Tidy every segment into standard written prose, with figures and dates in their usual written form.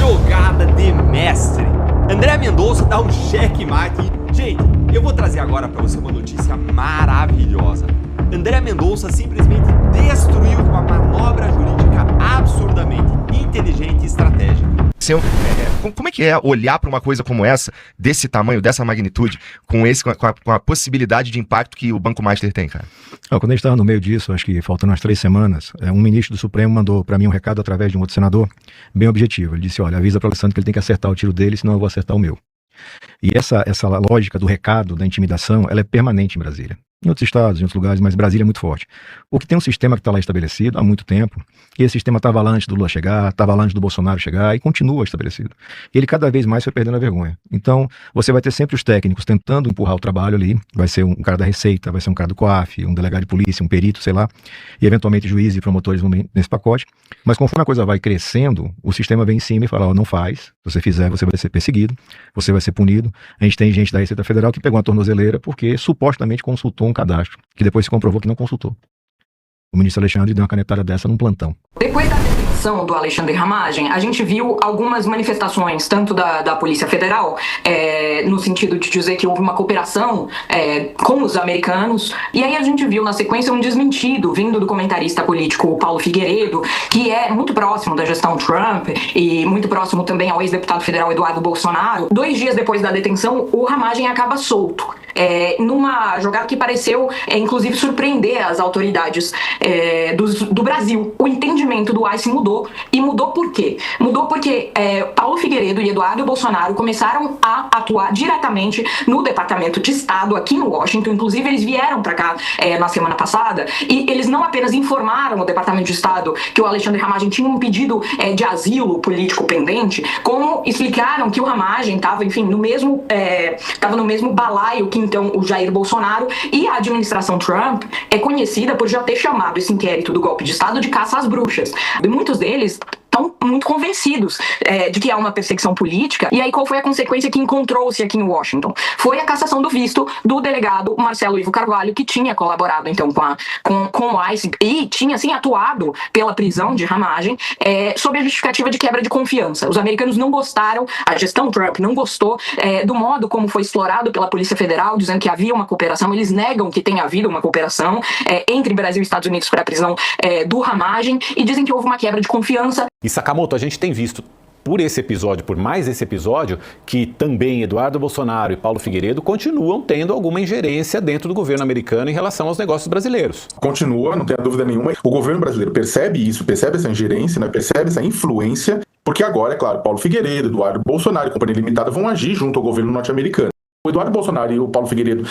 Jogada de mestre. André Mendonça dá um checkmate. Gente, eu vou trazer agora pra você uma notícia maravilhosa. André Mendonça simplesmente destruiu uma manobra jurídica absurdamente inteligente e estratégica. Como é que é olhar para uma coisa como essa, desse tamanho, dessa magnitude, com a possibilidade de impacto que o Banco Master tem, cara? Quando a gente estava no meio disso, acho que faltando umas 3 semanas, um ministro do Supremo mandou para mim um recado através de um outro senador, bem objetivo. Ele disse, olha, avisa para o Alessandro que ele tem que acertar o tiro dele, senão eu vou acertar o meu. E essa lógica do recado, da intimidação, ela é permanente em Brasília. Em outros estados, em outros lugares, mas Brasília é muito forte. Porque tem um sistema que está lá estabelecido há muito tempo, e esse sistema estava lá antes do Lula chegar, estava lá antes do Bolsonaro chegar, e continua estabelecido. E ele cada vez mais foi perdendo a vergonha. Então, você vai ter sempre os técnicos tentando empurrar o trabalho ali, vai ser um cara da Receita, vai ser um cara do COAF, um delegado de polícia, um perito, sei lá, e eventualmente juízes e promotores nesse pacote. Mas conforme a coisa vai crescendo, o sistema vem em cima e fala, não faz, se você fizer, você vai ser perseguido, você vai ser punido. A gente tem gente da Receita Federal que pegou uma tornozeleira porque supostamente consultou um cadastro, que depois se comprovou que não consultou. O ministro Alexandre deu uma canetada dessa num plantão. Depois da detenção do Alexandre Ramagem, a gente viu algumas manifestações, tanto da Polícia Federal, no sentido de dizer que houve uma cooperação com os americanos, e aí a gente viu na sequência um desmentido vindo do comentarista político Paulo Figueiredo, que é muito próximo da gestão Trump e muito próximo também ao ex-deputado federal Eduardo Bolsonaro. 2 dias depois da detenção, o Ramagem acaba solto. Numa jogada que pareceu, inclusive, surpreender as autoridades do Brasil. O entendimento do ICE mudou. E mudou por quê? Mudou porque Paulo Figueiredo e Eduardo Bolsonaro começaram a atuar diretamente no Departamento de Estado aqui no Washington. Inclusive, eles vieram para cá na semana passada e eles não apenas informaram o Departamento de Estado que o Alexandre Ramagem tinha um pedido de asilo político pendente, como explicaram que o Ramagem estava, enfim, no mesmo balaio que então o Jair Bolsonaro, e a administração Trump é conhecida por já ter chamado esse inquérito do golpe de Estado de caça às bruxas. E muitos deles estão muito convencidos de que há uma perseguição política. E aí qual foi a consequência que encontrou-se aqui em Washington? Foi a cassação do visto do delegado Marcelo Ivo Carvalho, que tinha colaborado então com o ICE e tinha assim atuado pela prisão de Ramagem sob a justificativa de quebra de confiança. Os americanos não gostaram, a gestão Trump não gostou do modo como foi explorado pela Polícia Federal, dizendo que havia uma cooperação. Eles negam que tenha havido uma cooperação entre Brasil e Estados Unidos para a prisão do Ramagem e dizem que houve uma quebra de confiança. E Sakamoto, a gente tem visto por mais esse episódio, que também Eduardo Bolsonaro e Paulo Figueiredo continuam tendo alguma ingerência dentro do governo americano em relação aos negócios brasileiros. Continua, não tenha dúvida nenhuma. O governo brasileiro percebe isso, percebe essa ingerência, né, percebe essa influência, porque agora, é claro, Paulo Figueiredo, Eduardo Bolsonaro e Companhia Limitada vão agir junto ao governo norte-americano. O Eduardo Bolsonaro e o Paulo Figueiredo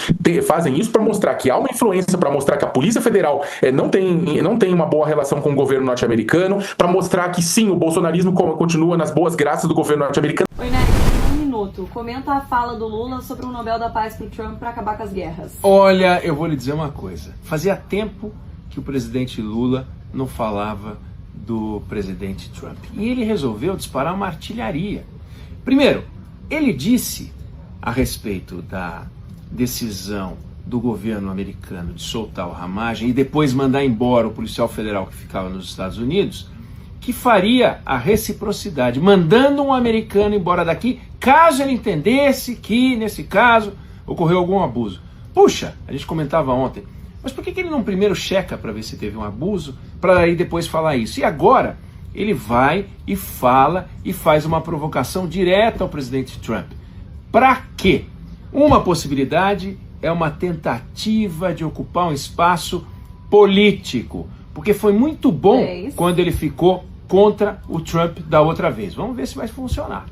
fazem isso para mostrar que há uma influência, para mostrar que a Polícia Federal não tem uma boa relação com o governo norte-americano, para mostrar que sim, o bolsonarismo continua nas boas graças do governo norte-americano. Oi, Nery, um minuto. Comenta a fala do Lula sobre o Nobel da Paz para o Trump para acabar com as guerras. Olha, eu vou lhe dizer uma coisa. Fazia tempo que o presidente Lula não falava do presidente Trump. E ele resolveu disparar uma artilharia. Primeiro, ele disse a respeito da decisão do governo americano de soltar o Ramagem e depois mandar embora o policial federal que ficava nos Estados Unidos, que faria a reciprocidade, mandando um americano embora daqui, caso ele entendesse que, nesse caso, ocorreu algum abuso. Puxa, a gente comentava ontem, mas por que ele não primeiro checa para ver se teve um abuso, para aí depois falar isso? E agora ele vai e fala e faz uma provocação direta ao presidente Trump. Para quê? Uma possibilidade é uma tentativa de ocupar um espaço político, porque foi muito bom quando ele ficou contra o Trump da outra vez. Vamos ver se vai funcionar.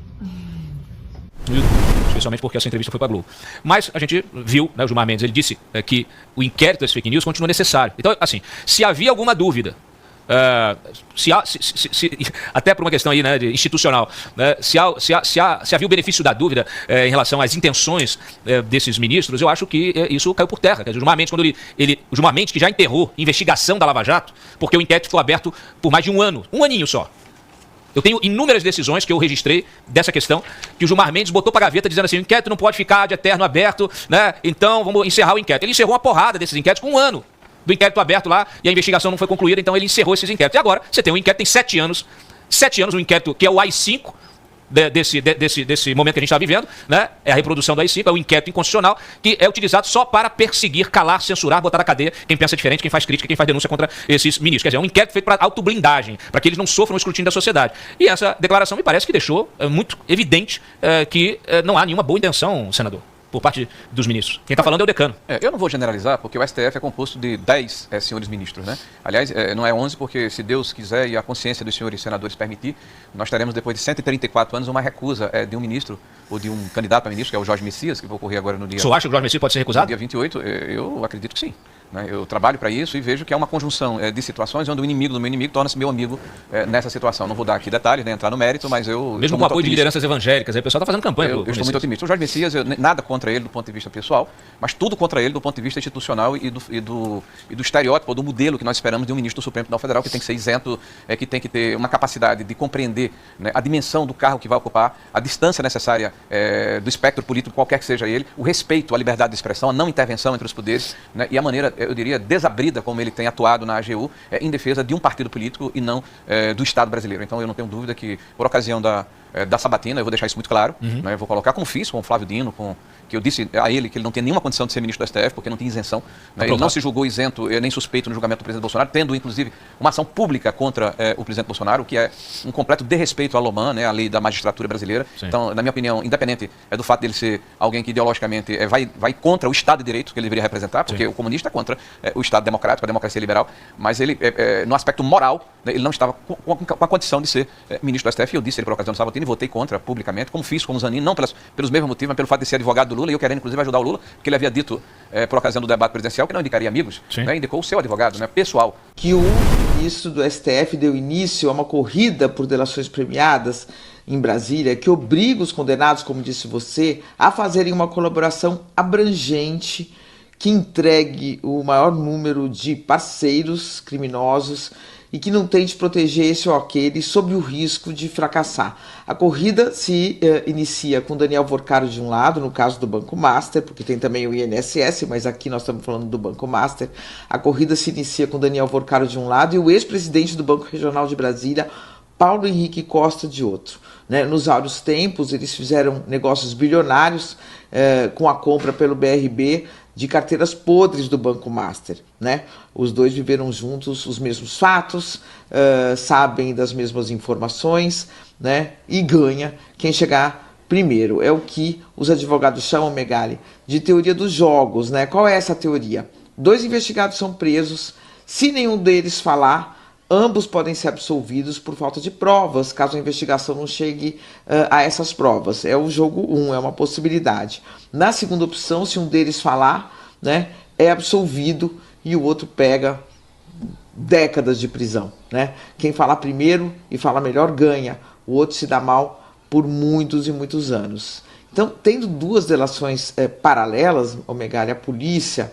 Especialmente porque essa entrevista foi para a Globo. Mas a gente viu, né, o Gilmar Mendes, ele disse que o inquérito das fake news continua necessário. Então, assim, se havia alguma dúvida, até por uma questão aí, né, institucional, né, se havia o benefício da dúvida em relação às intenções desses ministros, eu acho que isso caiu por terra. Quer dizer, o Gilmar Mendes, o Gilmar Mendes, que já enterrou investigação da Lava Jato, porque o inquérito ficou aberto por mais de um ano, um aninho só. Eu tenho inúmeras decisões que eu registrei dessa questão, que o Gilmar Mendes botou para a gaveta dizendo assim, o inquérito não pode ficar de eterno aberto, né, então vamos encerrar o inquérito. Ele encerrou uma porrada desses inquéritos com um ano do inquérito aberto lá, e a investigação não foi concluída, então ele encerrou esses inquéritos. E agora, você tem um inquérito, tem 7 anos, um inquérito que é o AI-5, desse momento que a gente está vivendo, né? É a reprodução do AI-5, é o inquérito inconstitucional, que é utilizado só para perseguir, calar, censurar, botar na cadeia quem pensa diferente, quem faz crítica, quem faz denúncia contra esses ministros. Quer dizer, é um inquérito feito para autoblindagem, para que eles não sofram o escrutínio da sociedade. E essa declaração me parece que deixou muito evidente que não há nenhuma boa intenção, senador, por parte dos ministros. Quem está falando é o decano. Eu não vou generalizar, porque o STF é composto de 10 senhores ministros, né? Aliás, não é 11, porque se Deus quiser e a consciência dos senhores senadores permitir, nós teremos depois de 134 anos uma recusa de um ministro, ou de um candidato a ministro, que é o Jorge Messias, que vai ocorrer agora no dia... O senhor acha que o Jorge Messias pode ser recusado? No dia 28, eu acredito que sim. Eu trabalho para isso e vejo que é uma conjunção de situações onde o inimigo do meu inimigo torna-se meu amigo nessa situação. Não vou dar aqui detalhes, nem entrar no mérito, mas eu... Mesmo com o apoio de lideranças evangélicas, aí o pessoal está fazendo campanha. Eu estou muito otimista. O Jorge Messias, nada contra ele do ponto de vista pessoal, mas tudo contra ele do ponto de vista institucional e do estereótipo, do modelo que nós esperamos de um ministro do Supremo Tribunal Federal, que tem que ser isento, que tem que ter uma capacidade de compreender, né, a dimensão do cargo que vai ocupar, a distância necessária do espectro político, qualquer que seja ele, o respeito à liberdade de expressão, a não intervenção entre os poderes, né, e a maneira, eu diria, desabrida como ele tem atuado na AGU em defesa de um partido político e não do Estado brasileiro. Então eu não tenho dúvida que, por ocasião da sabatina, eu vou deixar isso muito claro, né, eu vou colocar, como fiz com o Flávio Dino, que eu disse a ele que ele não tem nenhuma condição de ser ministro do STF, porque não tem isenção. Né, ele não se julgou isento nem suspeito no julgamento do presidente Bolsonaro, tendo inclusive uma ação pública contra o presidente Bolsonaro, o que é um completo desrespeito à LOMAN, né, a lei da magistratura brasileira. Sim. Então, na minha opinião, independente do fato dele ser alguém que ideologicamente vai contra o Estado de Direito que ele deveria representar, porque Sim. o comunista é contra o Estado democrático, a democracia liberal, mas ele, no aspecto moral, né, ele não estava com a condição de ser ministro do STF, e eu disse ele por ocasião do Sabatini e votei contra publicamente, como fiz com o Zanin, não pelos mesmos motivos, mas pelo fato de ser advogado do Lula, e eu querendo inclusive ajudar o Lula, porque ele havia dito, por ocasião do debate presidencial, que não indicaria amigos, né, indicou o seu advogado, né, pessoal. Que o ministro do STF deu início a uma corrida por delações premiadas em Brasília, que obriga os condenados, como disse você, a fazerem uma colaboração abrangente que entregue o maior número de parceiros criminosos e que não tente proteger esse ou aquele sob o risco de fracassar. A corrida se inicia com Daniel Vorcaro de um lado, no caso do Banco Master, porque tem também o INSS, mas aqui nós estamos falando do Banco Master. A corrida se inicia com Daniel Vorcaro de um lado e o ex-presidente do Banco Regional de Brasília, Paulo Henrique Costa, de outro. Né? Nos áureos tempos, eles fizeram negócios bilionários com a compra pelo BRB de carteiras podres do Banco Master, né? Os dois viveram juntos os mesmos fatos, sabem das mesmas informações, né? E ganha quem chegar primeiro. É o que os advogados chamam, Megali, de teoria dos jogos, né? Qual é essa teoria? 2 investigados são presos, se nenhum deles falar, ambos podem ser absolvidos por falta de provas, caso a investigação não chegue a essas provas. É o jogo 1, é uma possibilidade. Na segunda opção, se um deles falar, né, é absolvido e o outro pega décadas de prisão. Né? Quem falar primeiro e falar melhor ganha, o outro se dá mal por muitos e muitos anos. Então, tendo 2 delações paralelas, Megali, a polícia,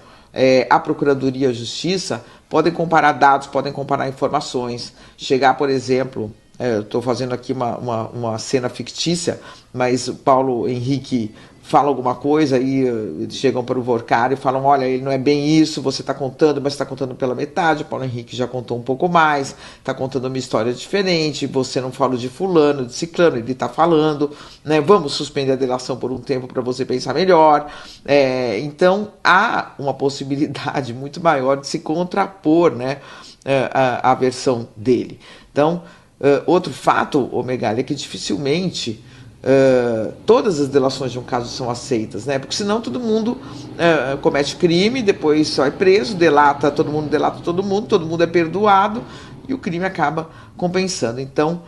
a Procuradoria e a Justiça podem comparar dados, podem comparar informações, chegar, por exemplo, estou fazendo aqui uma cena fictícia, mas o Paulo Henrique fala alguma coisa e chegam para o Vorcaro e falam, olha, ele não é bem isso, você está contando, mas está contando pela metade, o Paulo Henrique já contou um pouco mais, está contando uma história diferente, você não falou de fulano, de ciclano, ele está falando, né? Vamos suspender a delação por um tempo para você pensar melhor. Então, há uma possibilidade muito maior de se contrapor, né, a versão dele. Então, outro fato, Megali, é que dificilmente todas as delações de um caso são aceitas, né? Porque senão todo mundo comete crime, depois só é preso, delata todo mundo é perdoado e o crime acaba compensando. Então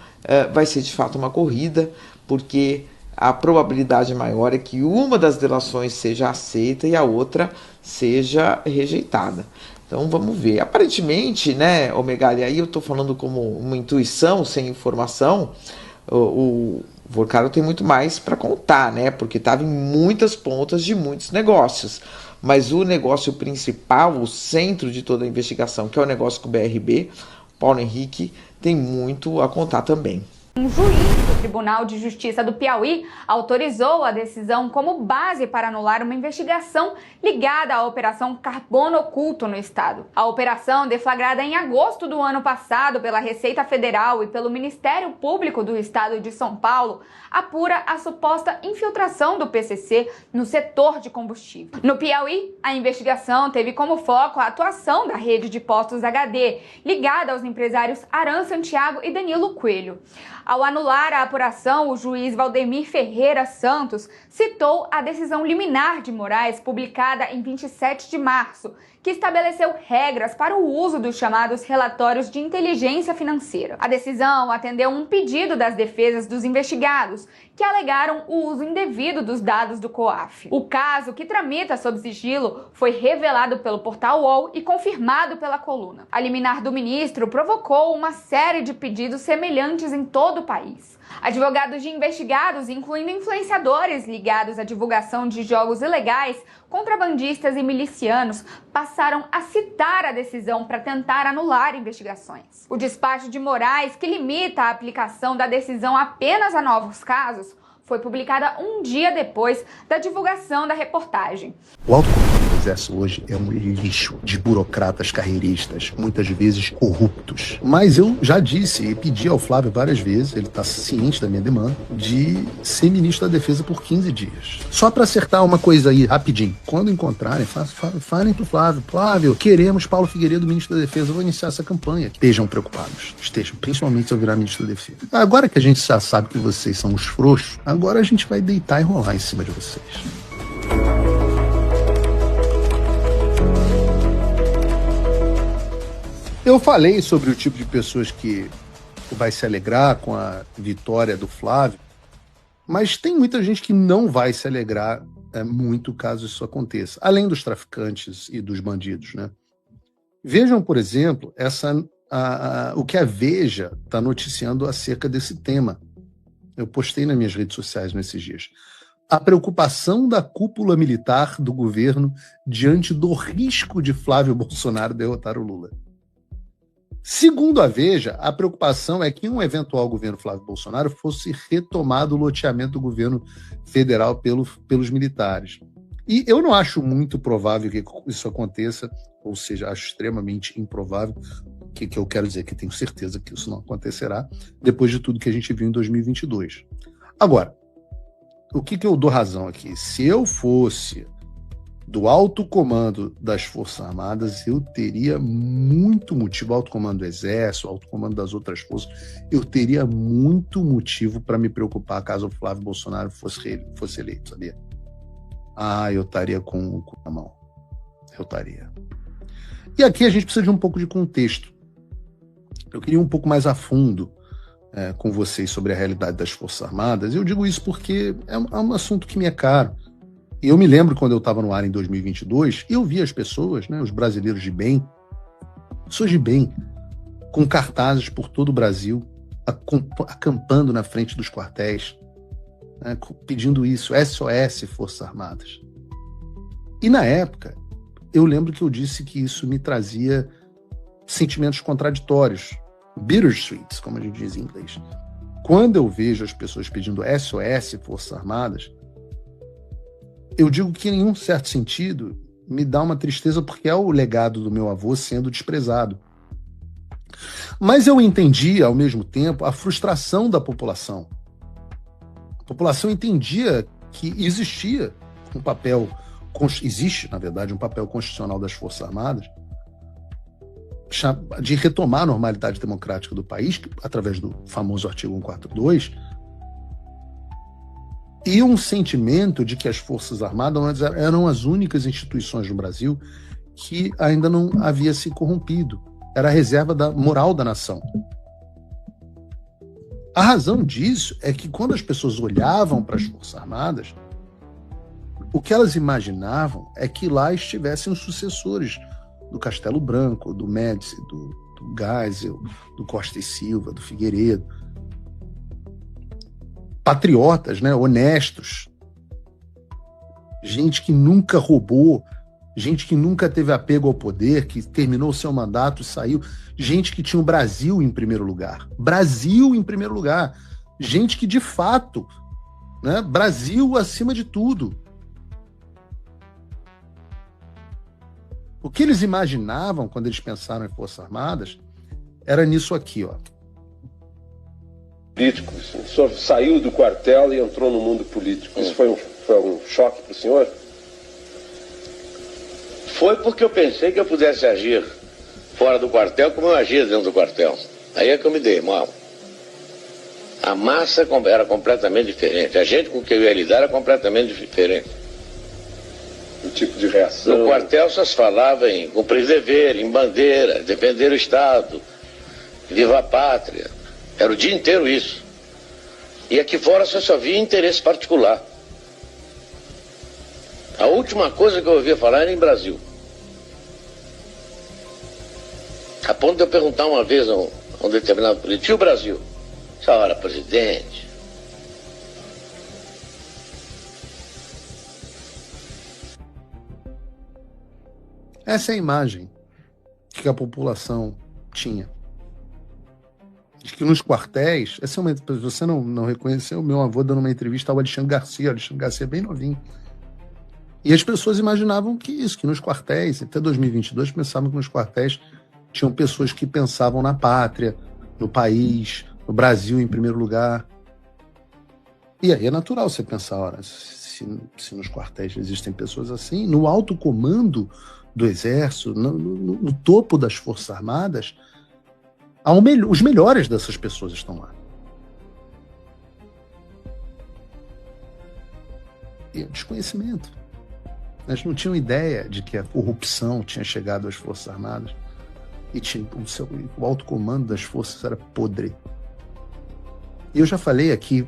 vai ser de fato uma corrida, porque a probabilidade maior é que uma das delações seja aceita e a outra seja rejeitada. Então vamos ver. Aparentemente, né, Megali, aí eu estou falando como uma intuição, sem informação, o Vorcaro tem muito mais para contar, né? Porque estava em muitas pontas de muitos negócios. Mas o negócio principal, o centro de toda a investigação, que é o negócio com o BRB, Paulo Henrique tem muito a contar também. Um juiz do Tribunal de Justiça do Piauí autorizou a decisão como base para anular uma investigação ligada à Operação Carbono Oculto no estado. A operação, deflagrada em agosto do ano passado pela Receita Federal e pelo Ministério Público do Estado de São Paulo, apura a suposta infiltração do PCC no setor de combustível. No Piauí, a investigação teve como foco a atuação da rede de postos HD, ligada aos empresários Aran Santiago e Danilo Coelho. Ao anular a apuração, o juiz Valdemir Ferreira Santos citou a decisão liminar de Moraes publicada em 27 de março, que estabeleceu regras para o uso dos chamados relatórios de inteligência financeira. A decisão atendeu um pedido das defesas dos investigados, que alegaram o uso indevido dos dados do COAF. O caso, que tramita sob sigilo, foi revelado pelo portal UOL e confirmado pela coluna. A liminar do ministro provocou uma série de pedidos semelhantes em todo o país. Advogados de investigados, incluindo influenciadores ligados à divulgação de jogos ilegais, contrabandistas e milicianos, passaram a citar a decisão para tentar anular investigações. O despacho de Moraes, que limita a aplicação da decisão apenas a novos casos, foi publicada um dia depois da divulgação da reportagem. O alto comando do Exército hoje é um lixo de burocratas carreiristas, muitas vezes corruptos. Mas eu já disse e pedi ao Flávio várias vezes, ele está ciente da minha demanda, de ser ministro da Defesa por 15 dias. Só para acertar uma coisa aí, rapidinho. Quando encontrarem, falem pro Flávio. Flávio, queremos Paulo Figueiredo, ministro da Defesa. Eu vou iniciar essa campanha. Estejam preocupados. Estejam, principalmente se eu virar ministro da Defesa. Agora que a gente já sabe que vocês são os frouxos, agora a gente vai deitar e rolar em cima de vocês. Eu falei sobre o tipo de pessoas que vai se alegrar com a vitória do Flávio, mas tem muita gente que não vai se alegrar muito caso isso aconteça, além dos traficantes e dos bandidos, né? Vejam, por exemplo, o que a Veja está noticiando acerca desse tema. Eu postei nas minhas redes sociais nesses dias. A preocupação da cúpula militar do governo diante do risco de Flávio Bolsonaro derrotar o Lula. Segundo a Veja, a preocupação é que em um eventual governo Flávio Bolsonaro fosse retomado o loteamento do governo federal pelos militares. E eu não acho muito provável que isso aconteça, ou seja, acho extremamente improvável, que eu quero dizer que tenho certeza que isso não acontecerá, depois de tudo que a gente viu em 2022. Agora, o que eu dou razão aqui? Se eu fosse do alto comando das Forças Armadas, eu teria muito motivo, alto comando do Exército, alto comando das outras forças, eu teria muito motivo para me preocupar caso o Flávio Bolsonaro fosse eleito, sabia? Eu estaria com o cu na mão. Eu estaria. E aqui a gente precisa de um pouco de contexto. Eu queria ir um pouco mais a fundo com vocês sobre a realidade das Forças Armadas. Eu digo isso porque é um assunto que me é caro. E eu me lembro quando eu estava no ar em 2022, e eu vi as pessoas, né, os brasileiros de bem, pessoas de bem, com cartazes por todo o Brasil, acampando na frente dos quartéis, né, pedindo isso, SOS Forças Armadas. E na época, eu lembro que eu disse que isso me trazia sentimentos contraditórios, bittersweet, como a gente diz em inglês. Quando eu vejo as pessoas pedindo SOS Forças Armadas, eu digo que em um certo sentido me dá uma tristeza porque é o legado do meu avô sendo desprezado. Mas eu entendi, ao mesmo tempo, a frustração da população. A população entendia que existe, na verdade, um papel constitucional das Forças Armadas de retomar a normalidade democrática do país, através do famoso artigo 142, e um sentimento de que as Forças Armadas eram as únicas instituições no Brasil que ainda não havia se corrompido. Era a reserva da moral da nação. A razão disso é que quando as pessoas olhavam para as Forças Armadas, o que elas imaginavam é que lá estivessem os sucessores do Castelo Branco, do Médici, do Geisel, do Costa e Silva, do Figueiredo. Patriotas, né, honestos, gente que nunca roubou gente que nunca teve apego ao poder, que terminou o seu mandato e saiu, gente que tinha o Brasil em primeiro lugar. Brasil em primeiro lugar. Gente que, de fato, né, Brasil acima de tudo. O que eles imaginavam quando eles pensaram em Forças Armadas era nisso aqui, ó. Políticos. O senhor saiu do quartel e entrou no mundo político. Isso foi um choque para o senhor? Foi porque eu pensei que eu pudesse agir fora do quartel como eu agia dentro do quartel. Aí é que eu me dei mal. A massa era completamente diferente. A gente com quem eu ia lidar era completamente diferente. O tipo de reação? No quartel só se falava em cumprir dever, em bandeira, defender o Estado, viva a pátria. Era o dia inteiro isso. E aqui fora só via interesse particular. A última coisa que eu ouvia falar era em Brasil. A ponto de eu perguntar uma vez a um determinado político: e o Brasil? Essa hora, presidente. Essa é a imagem que a população tinha. De que nos quartéis, essa é uma, você não reconheceu o meu avô dando uma entrevista ao Alexandre Garcia bem novinho. E as pessoas imaginavam que nos quartéis, até 2022, pensavam que nos quartéis tinham pessoas que pensavam na pátria, no país, no Brasil em primeiro lugar. E aí é natural você pensar, ora, se nos quartéis existem pessoas assim, no alto comando do Exército, no topo das Forças Armadas, os melhores dessas pessoas estão lá. E desconhecimento. Eles não tinham ideia de que a corrupção tinha chegado às Forças Armadas e o alto comando das forças era podre. E eu já falei aqui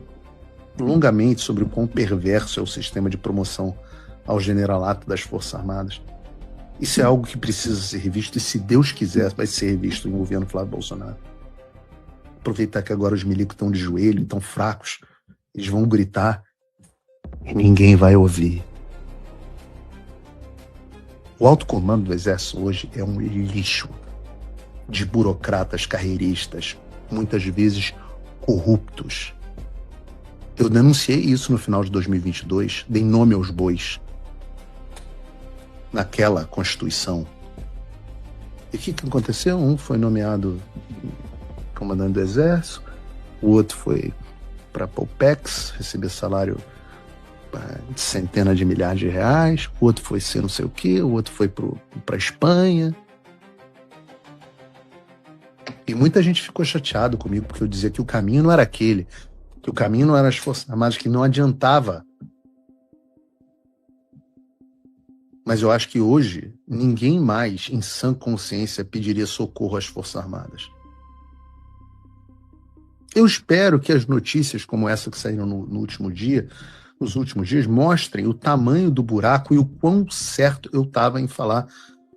longamente sobre o quão perverso é o sistema de promoção ao generalato das Forças Armadas. Isso é algo que precisa ser revisto e, se Deus quiser, vai ser revisto no governo Flávio Bolsonaro. Aproveitar que agora os milicos estão de joelho, estão fracos, eles vão gritar e ninguém vai ouvir. O alto comando do Exército hoje é um lixo de burocratas carreiristas, muitas vezes corruptos. Eu denunciei isso no final de 2022, dei nome aos bois naquela Constituição. E o que aconteceu? Um foi nomeado comandante do Exército, o outro foi para a Polpex, receber salário de centenas de milhares de reais, o outro foi ser não sei o quê, o outro foi para a Espanha. E muita gente ficou chateado comigo, porque eu dizia que o caminho não era aquele, que o caminho não era as Forças Armadas, que não adiantava. Mas eu acho que hoje ninguém mais, em sã consciência, pediria socorro às Forças Armadas. Eu espero que as notícias como essa que saíram nos últimos dias, mostrem o tamanho do buraco e o quão certo eu estava em falar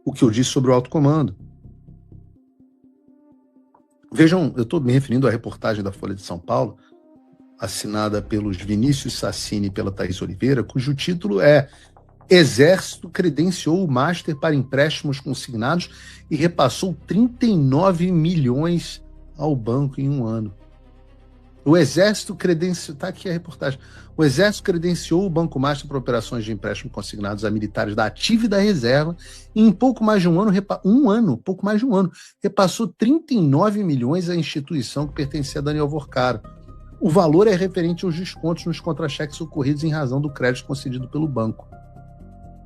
o que eu disse sobre o alto comando. Vejam, eu estou me referindo à reportagem da Folha de São Paulo, assinada pelos Vinícius Sassini e pela Thaís Oliveira, cujo título é Exército credenciou o Master para empréstimos consignados e repassou 39 milhões ao banco em um ano. O Exército credenciou, está aqui a reportagem, o Exército credenciou o Banco Master para operações de empréstimo consignados a militares da ativa e da reserva e em pouco mais de um ano, repassou 39 milhões à instituição que pertencia a Daniel Vorcaro. O valor é referente aos descontos nos contra-cheques ocorridos em razão do crédito concedido pelo banco.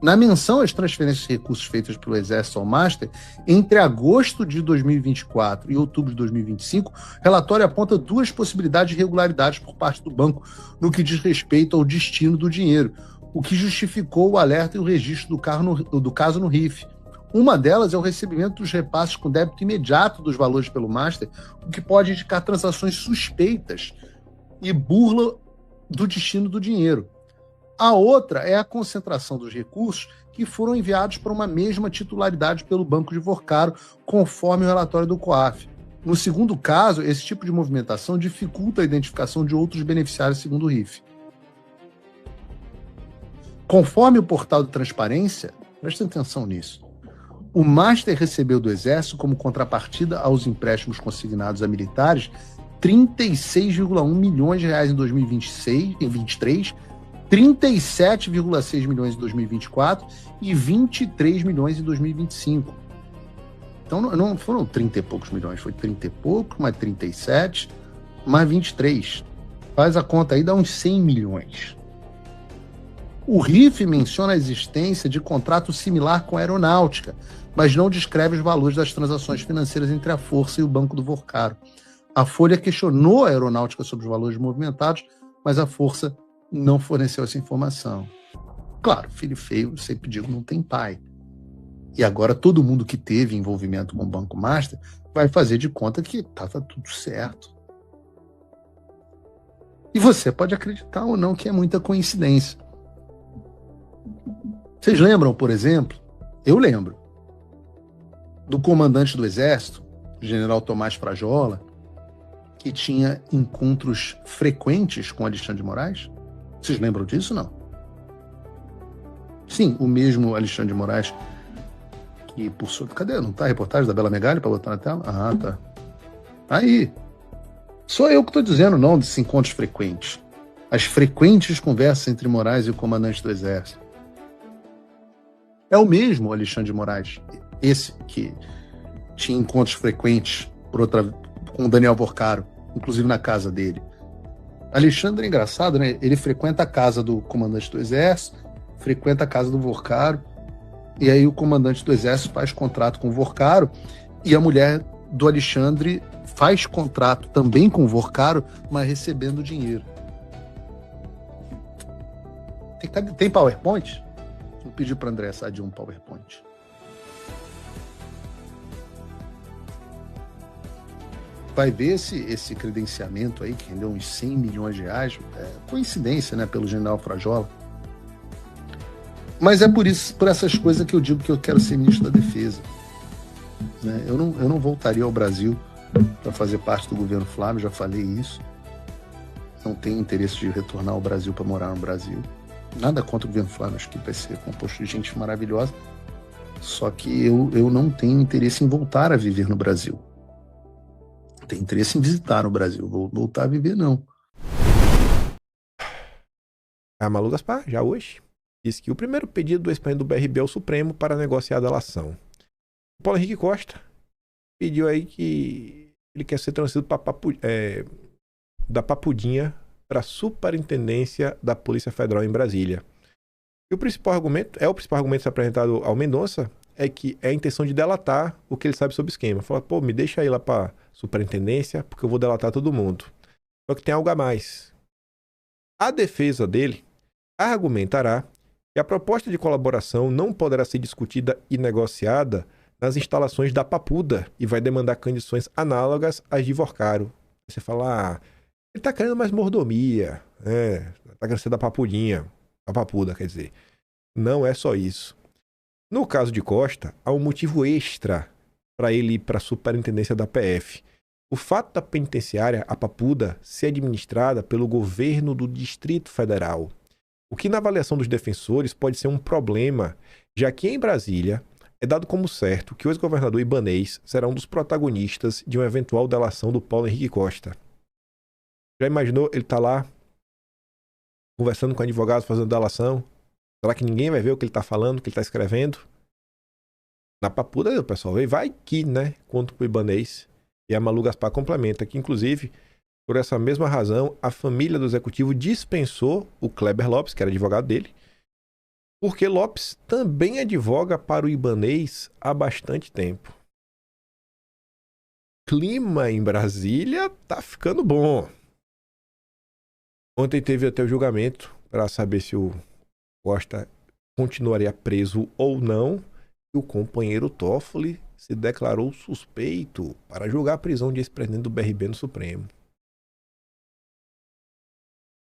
Na menção às transferências de recursos feitas pelo Exército ao Master, entre agosto de 2024 e outubro de 2025, o relatório aponta duas possibilidades de irregularidades por parte do banco no que diz respeito ao destino do dinheiro, o que justificou o alerta e o registro do caso no RIF. Uma delas é o recebimento dos repasses com débito imediato dos valores pelo Master, o que pode indicar transações suspeitas e burla do destino do dinheiro. A outra é a concentração dos recursos que foram enviados para uma mesma titularidade pelo Banco de Vorcaro, conforme o relatório do COAF. No segundo caso, esse tipo de movimentação dificulta a identificação de outros beneficiários segundo o RIF. Conforme o portal de transparência, Presta atenção nisso. O Master recebeu do Exército, como contrapartida aos empréstimos consignados a militares, 36,1 milhões de reais em 2023, 37,6 milhões em 2024 e 23 milhões em 2025. Então não foram 30 e poucos milhões, foi 30 e pouco, mais 37, mais 23. Faz a conta aí, dá uns 100 milhões. O RIF menciona a existência de contrato similar com a aeronáutica, mas não descreve os valores das transações financeiras entre a Força e o Banco do Vorcaro. A Folha questionou a aeronáutica sobre os valores movimentados, mas a Força não forneceu essa informação. Claro, filho feio, sempre digo, não tem pai. E agora todo mundo que teve envolvimento com o Banco Master vai fazer de conta que tá tudo certo. E você pode acreditar ou não que é muita coincidência. Vocês lembram, por exemplo, eu lembro, do comandante do Exército, o general Tomás Frajola, que tinha encontros frequentes com Alexandre de Moraes? Vocês lembram disso, não? Sim, o mesmo Alexandre de Moraes que por sua... Cadê? Não tá a reportagem da Bela Megali para botar na tela? Ah, tá. Aí. Sou eu que estou dizendo, não, desses encontros frequentes. As frequentes conversas entre Moraes e o comandante do Exército. É o mesmo Alexandre de Moraes, esse que tinha encontros frequentes com o Daniel Vorcaro, inclusive na casa dele. Alexandre é engraçado, né? Ele frequenta a casa do comandante do Exército, frequenta a casa do Vorcaro, e aí o comandante do Exército faz contrato com o Vorcaro, e a mulher do Alexandre faz contrato também com o Vorcaro, mas recebendo dinheiro. Tem PowerPoint? Vou pedir para o André Sá de um PowerPoint. Vai ver esse credenciamento aí, que rendeu uns 100 milhões de reais. Coincidência, né, pelo general Frajola. Mas é por essas coisas que eu digo que eu quero ser ministro da Defesa. Né? Eu não voltaria ao Brasil para fazer parte do governo Flávio, já falei isso. Não tenho interesse de retornar ao Brasil para morar no Brasil. Nada contra o governo Flávio, acho que vai ser composto de gente maravilhosa. Só que eu não tenho interesse em voltar a viver no Brasil. Tenho interesse em visitar o Brasil. Vou voltar a viver, não. A Malu Gaspar, já hoje, disse que o primeiro pedido do expediente do BRB ao Supremo para negociar a delação. O Paulo Henrique Costa pediu aí que ele quer ser transferido da Papudinha para a Superintendência da Polícia Federal em Brasília. E o principal argumento apresentado ao Mendonça é que é a intenção de delatar o que ele sabe sobre o esquema. Fala, pô, me deixa aí lá para Superintendência, porque eu vou delatar todo mundo. Só que tem algo a mais. A defesa dele argumentará que a proposta de colaboração não poderá ser discutida e negociada nas instalações da Papuda e vai demandar condições análogas às de Vorcaro. Você fala, ele está querendo mais mordomia, está querendo ser da Papudinha, da Papuda, quer dizer. Não é só isso. No caso de Costa, há um motivo extra para ele ir para a superintendência da PF. O fato da penitenciária, a Papuda, ser administrada pelo governo do Distrito Federal. O que, na avaliação dos defensores, pode ser um problema, já que em Brasília é dado como certo que o ex-governador Ibanez será um dos protagonistas de uma eventual delação do Paulo Henrique Costa. Já imaginou ele tá lá conversando com advogados, fazendo delação? Será que ninguém vai ver o que ele está falando, o que ele está escrevendo? Na Papuda, o pessoal vai que, né? Conta com o Ibanez. E a Malu Gaspar complementa que, inclusive, por essa mesma razão, a família do executivo dispensou o Kleber Lopes, que era advogado dele, porque Lopes também advoga para o Ibanez há bastante tempo. O clima em Brasília tá ficando bom. Ontem teve até o julgamento para saber se o Costa continuaria preso ou não, e o companheiro Toffoli se declarou suspeito para julgar a prisão de ex-presidente do BRB no Supremo.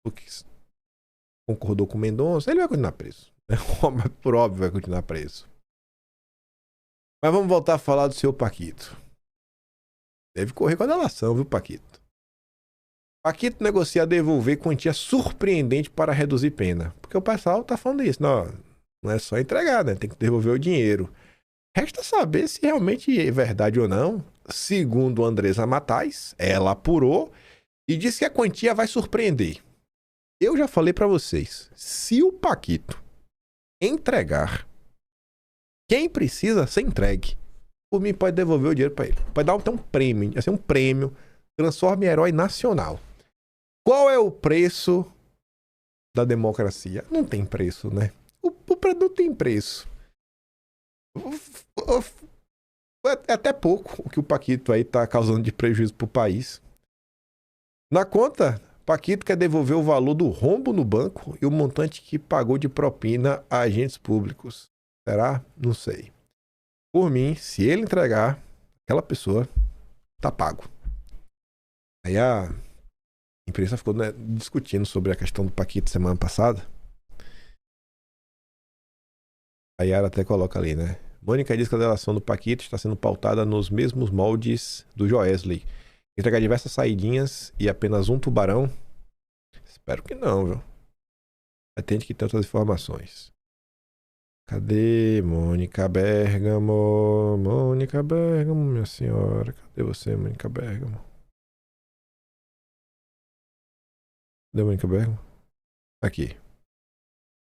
Porque concordou com o Mendonça, ele vai continuar preso. Por óbvio vai continuar preso. Mas vamos voltar a falar do seu Paquito. Deve correr com a delação, viu, Paquito? Paquito negocia devolver quantia surpreendente para reduzir pena. Porque o pessoal tá falando isso. Não, Não é só entregar, né? Tem que devolver o dinheiro. Resta saber se realmente é verdade ou não. Segundo Andresa Matais, ela apurou e disse que a quantia vai surpreender. Eu já falei pra vocês, se o Paquito entregar, quem precisa ser entregue, por mim pode devolver o dinheiro pra ele. Pode dar até um prêmio, assim, um prêmio, transforme em herói nacional. Qual é o preço da democracia? Não tem preço, né? O produto tem preço. É até pouco o que o Paquito aí tá causando de prejuízo pro país. Na conta, Paquito quer devolver o valor do rombo no banco e o montante que pagou de propina a agentes públicos. Será? Não sei. Por mim, se ele entregar, aquela pessoa tá pago. Aí a imprensa ficou, né, discutindo sobre a questão do Paquito semana passada. A Yara até coloca ali, né? Mônica diz que a delação do Paquito está sendo pautada nos mesmos moldes do Joesley. Entregar diversas saidinhas e apenas um tubarão? Espero que não, viu? Atende que tem outras informações. Cadê Mônica Bergamo? Mônica Bergamo, minha senhora. Cadê você, Mônica Bergamo? Cadê Mônica Bergamo? Aqui.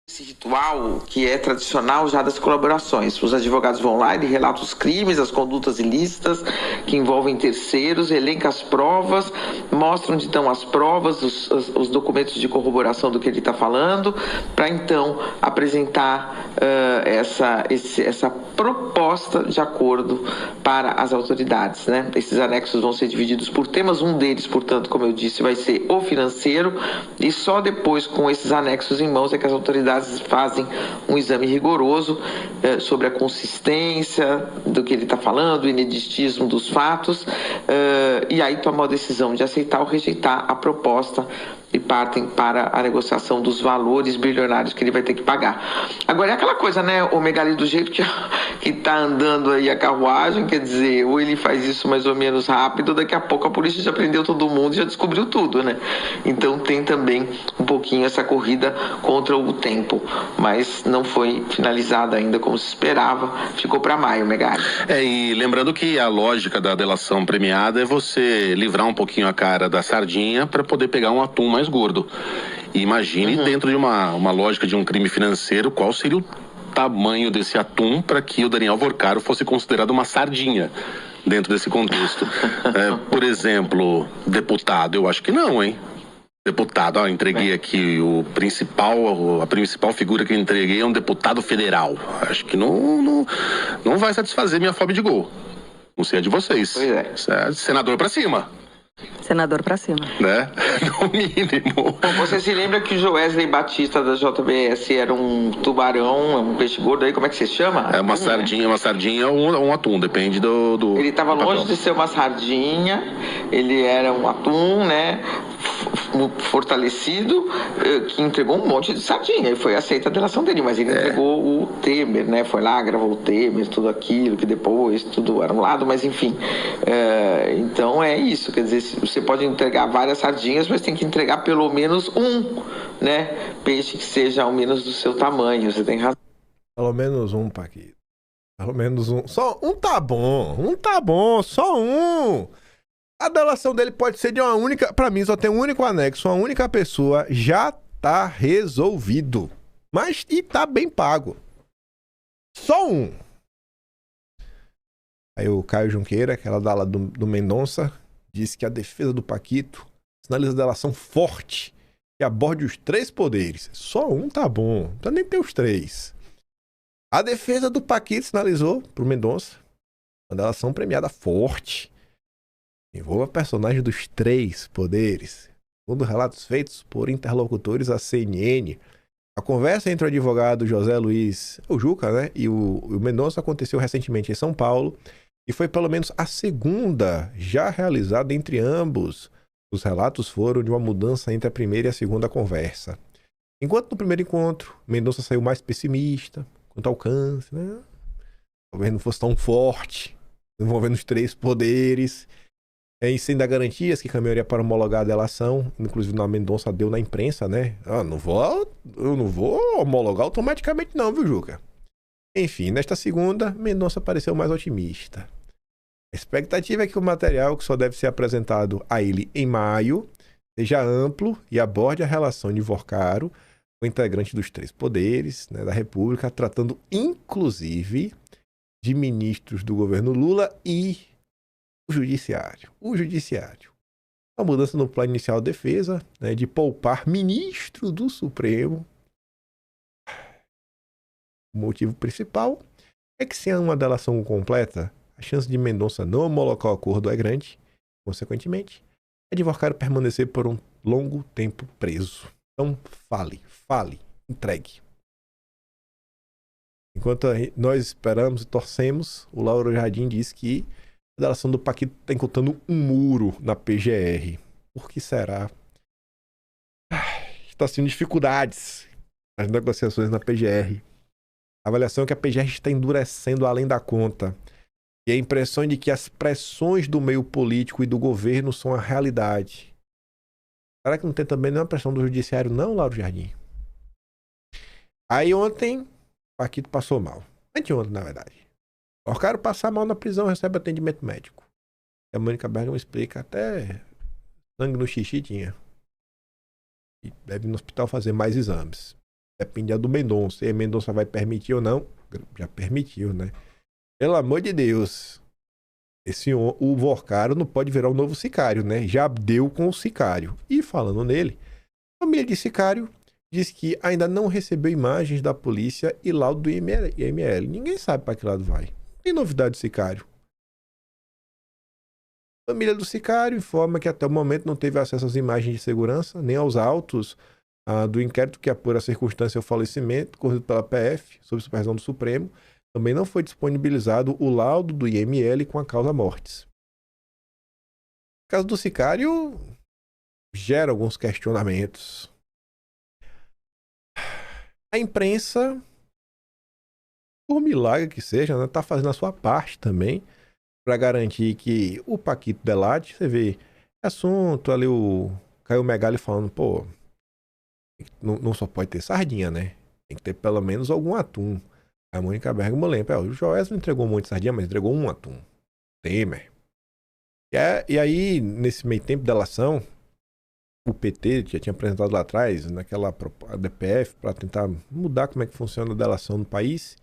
Esse ritual que é tradicional já das colaborações. Os advogados vão lá e relatam os crimes, as condutas ilícitas que envolvem terceiros, elencam as provas, mostram onde estão as provas, os documentos de corroboração do que ele está falando, para então apresentar essa proposta de acordo para as autoridades, né? Esses anexos vão ser divididos por temas, um deles, portanto, como eu disse, vai ser o financeiro, e só depois, com esses anexos em mãos, é que as autoridades fazem um exame rigoroso sobre a consistência do que ele está falando, o ineditismo dos fatos, e aí tomam a decisão de aceitar ou rejeitar a proposta e partem para a negociação dos valores bilionários que ele vai ter que pagar. Agora é aquela coisa, né, o Megali, do jeito que tá andando aí a carruagem, quer dizer, ou ele faz isso mais ou menos rápido, daqui a pouco a polícia já prendeu todo mundo e já descobriu tudo, né? Então tem também um pouquinho essa corrida contra o tempo, mas não foi finalizada ainda como se esperava, ficou para maio, Megali. E lembrando que a lógica da delação premiada é você livrar um pouquinho a cara da sardinha para poder pegar um atum mais gordo. E imagine dentro de uma lógica de um crime financeiro, qual seria o tamanho desse atum para que o Daniel Vorcaro fosse considerado uma sardinha dentro desse contexto. Por exemplo, deputado, eu acho que não, hein? Deputado, entreguei aqui a principal figura que eu entreguei é um deputado federal. Acho que não vai satisfazer minha fome de gol. Não sei a de vocês. Senador pra cima. Senador pra cima. Né? No mínimo. Bom, você se lembra que o Joesley Batista da JBS era um tubarão, um peixe gordo aí, como é que se chama? É uma sardinha ou um atum, depende do Ele estava longe de ser uma sardinha, ele era um atum, né, fortalecido, que entregou um monte de sardinha, e foi aceita a delação dele, mas ele entregou o Temer, né, foi lá, gravou o Temer, tudo aquilo, que depois tudo era um lado, mas enfim, então é isso, quer dizer, você pode entregar várias sardinhas, mas tem que entregar pelo menos um, né, peixe que seja ao menos do seu tamanho, você tem razão. Pelo menos um, Paquito. Pelo menos um. Só um tá bom, só um. A delação dele pode ser de uma única... Pra mim só tem um único anexo, uma única pessoa, já tá resolvido. E tá bem pago. Só um. Aí o Caio Junqueira, aquela da ala do Mendonça, disse que a defesa do Paquito sinaliza delação forte que aborde os 3 poderes. Só um tá bom, não precisa nem ter os 3. A defesa do Paquito sinalizou pro Mendonça uma delação premiada forte. Envolva personagens dos 3 poderes. Segundo relatos feitos por interlocutores à CNN, a conversa entre o advogado José Luiz, o Juca, né, e o Mendonça aconteceu recentemente em São Paulo e foi pelo menos a segunda já realizada entre ambos. Os relatos foram de uma mudança entre a primeira e a segunda conversa. Enquanto no primeiro encontro, Mendonça saiu mais pessimista quanto ao alcance, né? Talvez não fosse tão forte, envolvendo os 3 poderes. sem dar garantias que caminharia para homologar a delação. Inclusive, na Mendonça deu na imprensa, né? Eu não vou homologar automaticamente não, viu, Juca? Enfim, nesta segunda, Mendonça pareceu mais otimista. A expectativa é que o material, que só deve ser apresentado a ele em maio, seja amplo e aborde a relação de Vorcaro com integrantes dos três poderes, né, da República, tratando inclusive de ministros do governo Lula e o Judiciário. A mudança no plano inicial de defesa, né, de poupar ministro do Supremo. O motivo principal é que, sem uma delação completa, a chance de Mendonça não homologar o acordo é grande. Consequentemente, é de Vorcaro permanecer por um longo tempo preso. Então, fale, entregue. Enquanto nós esperamos e torcemos, o Lauro Jardim diz que a delação do Paquito está encontrando um muro na PGR. Por que será? Está sendo dificuldades nas negociações na PGR. A avaliação é que a PGR está endurecendo além da conta. E a impressão de que as pressões do meio político e do governo são a realidade. Será que não tem também nenhuma pressão do Judiciário, não, Lauro Jardim? Aí ontem, Paquito passou mal. Anteontem, na verdade. O cara passar mal na prisão recebe atendimento médico. E a Mônica Bergamo explica, até sangue no xixi tinha. E deve ir no hospital fazer mais exames. Depende do Mendonça. E a Mendonça vai permitir ou não? Já permitiu, né? Pelo amor de Deus. O Vorcaro não pode virar o novo Sicário, né? Já deu com o Sicário. E falando nele, a família de Sicário diz que ainda não recebeu imagens da polícia e laudo do IML. Ninguém sabe para que lado vai. Tem novidade do Sicário. A família do Sicário informa que até o momento não teve acesso às imagens de segurança, nem aos autos do inquérito que apura a circunstância do falecimento, corrido pela PF, sob supervisão do Supremo. Também não foi disponibilizado o laudo do IML com a causa mortes. O caso do Sicário gera alguns questionamentos. A imprensa, por milagre que seja, né, tá fazendo a sua parte também para garantir que o Paquito delate. Você vê assunto ali, o Caio Megali falando, pô, não só pode ter sardinha, né? Tem que ter pelo menos algum atum. A Mônica Bergamo lembra, o Joés não entregou um monte de sardinha, mas entregou um atum. Temer. E aí, nesse meio tempo de delação, o PT já tinha apresentado lá atrás, naquela DPF, para tentar mudar como é que funciona a delação no país.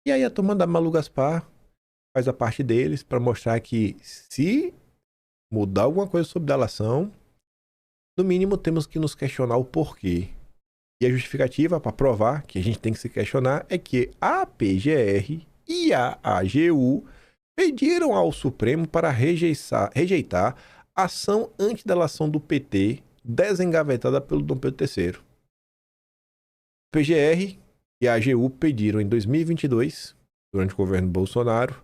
E aí a turma da Malu Gaspar faz a parte deles para mostrar que se mudar alguma coisa sobre delação, no mínimo temos que nos questionar o porquê. E a justificativa para provar que a gente tem que se questionar é que a PGR e a AGU pediram ao Supremo para rejeitar a ação antidelação do PT desengavetada pelo Dom Pedro III. A PGR e a AGU pediram em 2022, durante o governo Bolsonaro,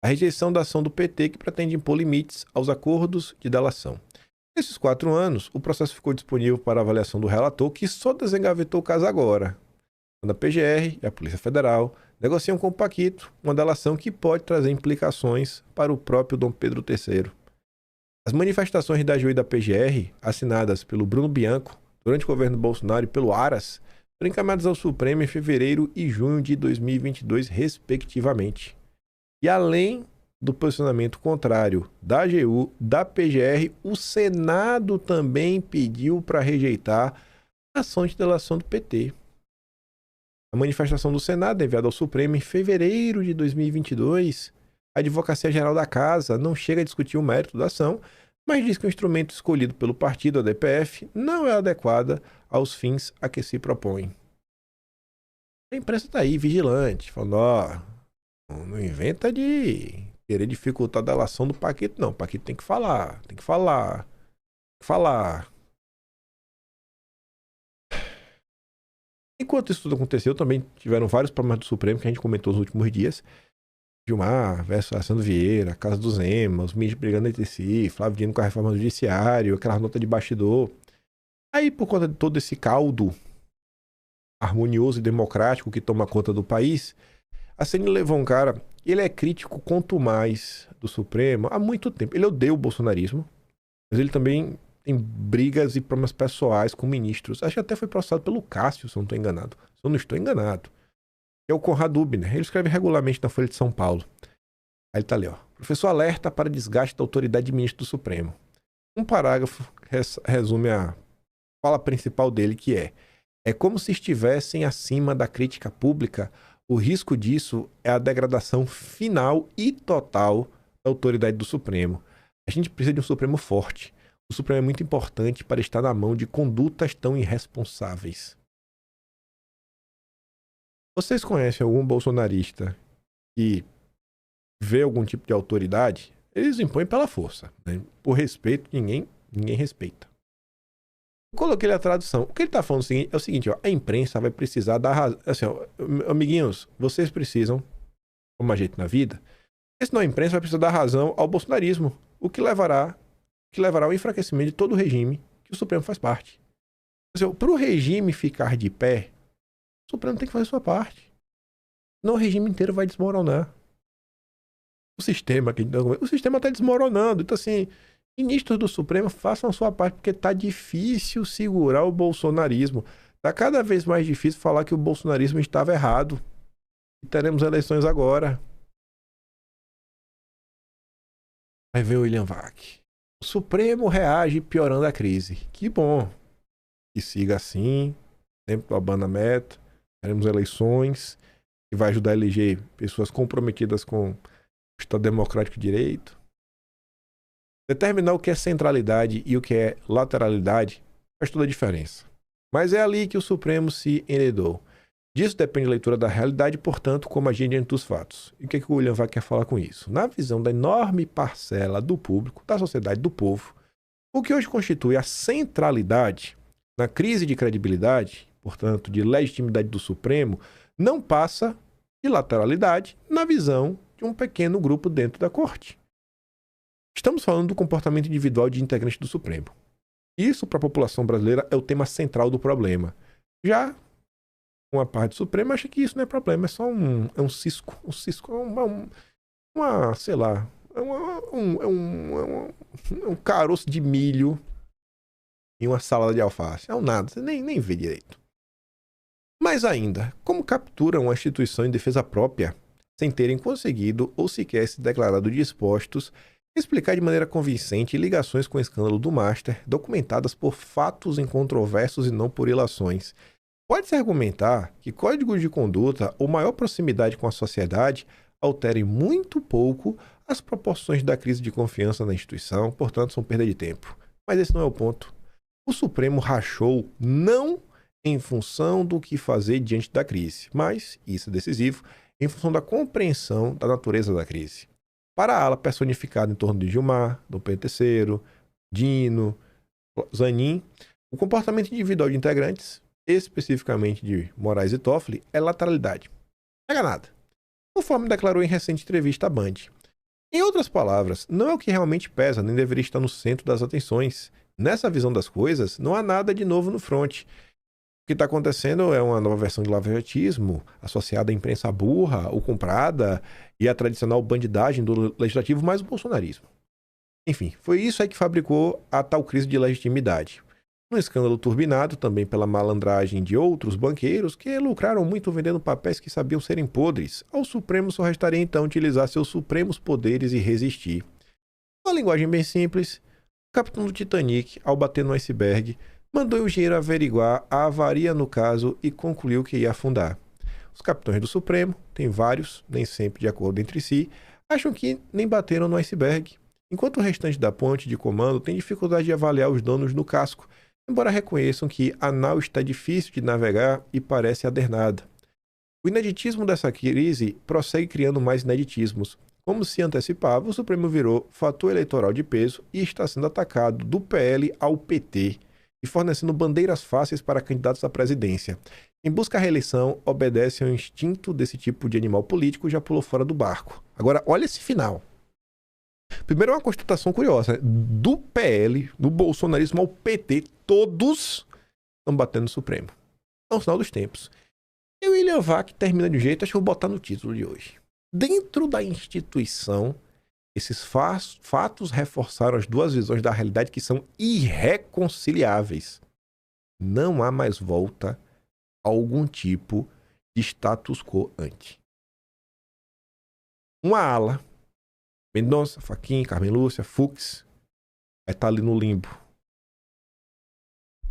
a rejeição da ação do PT que pretende impor limites aos acordos de delação. Nesses 4 anos, o processo ficou disponível para avaliação do relator, que só desengavetou o caso agora, quando a PGR e a Polícia Federal negociam com o Paquito uma delação que pode trazer implicações para o próprio Dom Pedro III. As manifestações da AGU e da PGR, assinadas pelo Bruno Bianco durante o governo Bolsonaro e pelo Aras, foram encaminhadas ao Supremo em fevereiro e junho de 2022, respectivamente. E além do posicionamento contrário da AGU, da PGR, o Senado também pediu para rejeitar a ação de delação do PT. A manifestação do Senado, enviada ao Supremo em fevereiro de 2022, a Advocacia Geral da Casa não chega a discutir o mérito da ação, mas diz que o instrumento escolhido pelo partido, a DPF, não é adequada aos fins a que se propõe. A imprensa está aí, vigilante, falando, não inventa de querer dificultar a delação do Paquito, não. O Paquito tem que falar. Enquanto isso tudo aconteceu, também tiveram vários problemas do Supremo que a gente comentou nos últimos dias. Gilmar versus Alessandro Vieira, Casa do Zema, os ministros brigando entre si, Flávio Dino com a reforma do judiciário, aquela nota de bastidor. Aí, por conta de todo esse caldo harmonioso e democrático que toma conta do país, a CNI levou um cara ele é crítico quanto mais do Supremo há muito tempo. Ele odeia o bolsonarismo, mas ele também tem brigas e problemas pessoais com ministros. Acho que até foi processado pelo Cássio, se eu não estou enganado. Se eu não estou enganado. É o Conrado Ubner. Ele escreve regularmente na Folha de São Paulo. Aí ele tá ali, ó. Professor alerta para desgaste da autoridade de ministro do Supremo. Um parágrafo resume a fala principal dele, que é como se estivessem acima da crítica pública. O risco disso é a degradação final e total da autoridade do Supremo. A gente precisa de um Supremo forte. O Supremo é muito importante para estar na mão de condutas tão irresponsáveis. Vocês conhecem algum bolsonarista que vê algum tipo de autoridade? Eles impõem pela força, né? Por respeito, ninguém respeita. Eu coloquei a tradução. O que ele está falando é o seguinte, ó, a imprensa vai precisar dar razão. Assim, ó, amiguinhos, vocês precisam, como a gente na vida, senão a imprensa vai precisar dar razão ao bolsonarismo, o que levará ao enfraquecimento de todo o regime que o Supremo faz parte. Assim, para o regime ficar de pé, o Supremo tem que fazer a sua parte. Senão o regime inteiro vai desmoronar. O sistema está desmoronando. Então, assim, ministros do Supremo, façam a sua parte, porque está difícil segurar o bolsonarismo. Está cada vez mais difícil falar que o bolsonarismo estava errado. E teremos eleições agora. Aí vem o William Vac. O Supremo reage piorando a crise. Que bom. Que siga assim. Sempre babando a meta. Teremos eleições. Que vai ajudar a eleger pessoas comprometidas com o Estado Democrático de Direito. Determinar o que é centralidade e o que é lateralidade faz toda a diferença. Mas é ali que o Supremo se enredou. Disso depende a leitura da realidade, portanto, como agir diante dos fatos. E o que o William Vac quer falar com isso? Na visão da enorme parcela do público, da sociedade, do povo, o que hoje constitui a centralidade na crise de credibilidade, portanto, de legitimidade do Supremo, não passa de lateralidade na visão de um pequeno grupo dentro da corte. Estamos falando do comportamento individual de integrantes do Supremo. Isso, para a população brasileira, é o tema central do problema. Já uma parte do Supremo acha que isso não é problema, é só um cisco. Um cisco é sei lá, um caroço de milho em uma salada de alface. É um nada, você nem vê direito. Mais ainda, como capturam uma instituição em defesa própria, sem terem conseguido ou sequer se declarado dispostos a explicar de maneira convincente ligações com o escândalo do Master, documentadas por fatos incontroversos e não por ilações. Pode-se argumentar que códigos de conduta ou maior proximidade com a sociedade alterem muito pouco as proporções da crise de confiança na instituição, portanto são perda de tempo. Mas esse não é o ponto. O Supremo rachou não em função do que fazer diante da crise, mas, isso é decisivo, em função da compreensão da natureza da crise. Para a ala personificada em torno de Gilmar, Dom Pedro III, Dino, Zanin, o comportamento individual de integrantes, especificamente de Moraes e Toffoli, é lateralidade. Pega nada. Conforme declarou em recente entrevista à Band. Em outras palavras, não é o que realmente pesa, nem deveria estar no centro das atenções. Nessa visão das coisas, não há nada de novo no fronte. O que está acontecendo é uma nova versão de lavajatismo, associada à imprensa burra ou comprada e à tradicional bandidagem do legislativo, mais o bolsonarismo. Enfim, foi isso aí que fabricou a tal crise de legitimidade. Um escândalo turbinado também pela malandragem de outros banqueiros que lucraram muito vendendo papéis que sabiam serem podres. Ao Supremo só restaria então utilizar seus supremos poderes e resistir. Uma linguagem bem simples, o capitão do Titanic, ao bater no iceberg, mandou o engenheiro averiguar a avaria no caso e concluiu que ia afundar. Os capitães do Supremo, tem vários, nem sempre de acordo entre si, acham que nem bateram no iceberg, enquanto o restante da ponte de comando tem dificuldade de avaliar os danos no casco, embora reconheçam que a nau está difícil de navegar e parece adernada. O ineditismo dessa crise prossegue criando mais ineditismos. Como se antecipava, o Supremo virou fator eleitoral de peso e está sendo atacado do PL ao PT e fornecendo bandeiras fáceis para candidatos à presidência. Quem busca a reeleição obedece ao instinto desse tipo de animal político e já pulou fora do barco. Agora, olha esse final. Primeiro, é uma constatação curiosa, né? Do PL, do bolsonarismo ao PT, todos estão batendo no Supremo. É um sinal dos tempos. E o William Vac termina de um jeito, acho que eu vou botar no título de hoje. Dentro da instituição, esses fatos reforçaram as duas visões da realidade que são irreconciliáveis. Não há mais volta a algum tipo de status quo ante. Uma ala, Mendonça, Fachin, Carmen Lúcia, Fux, vai estar ali no limbo.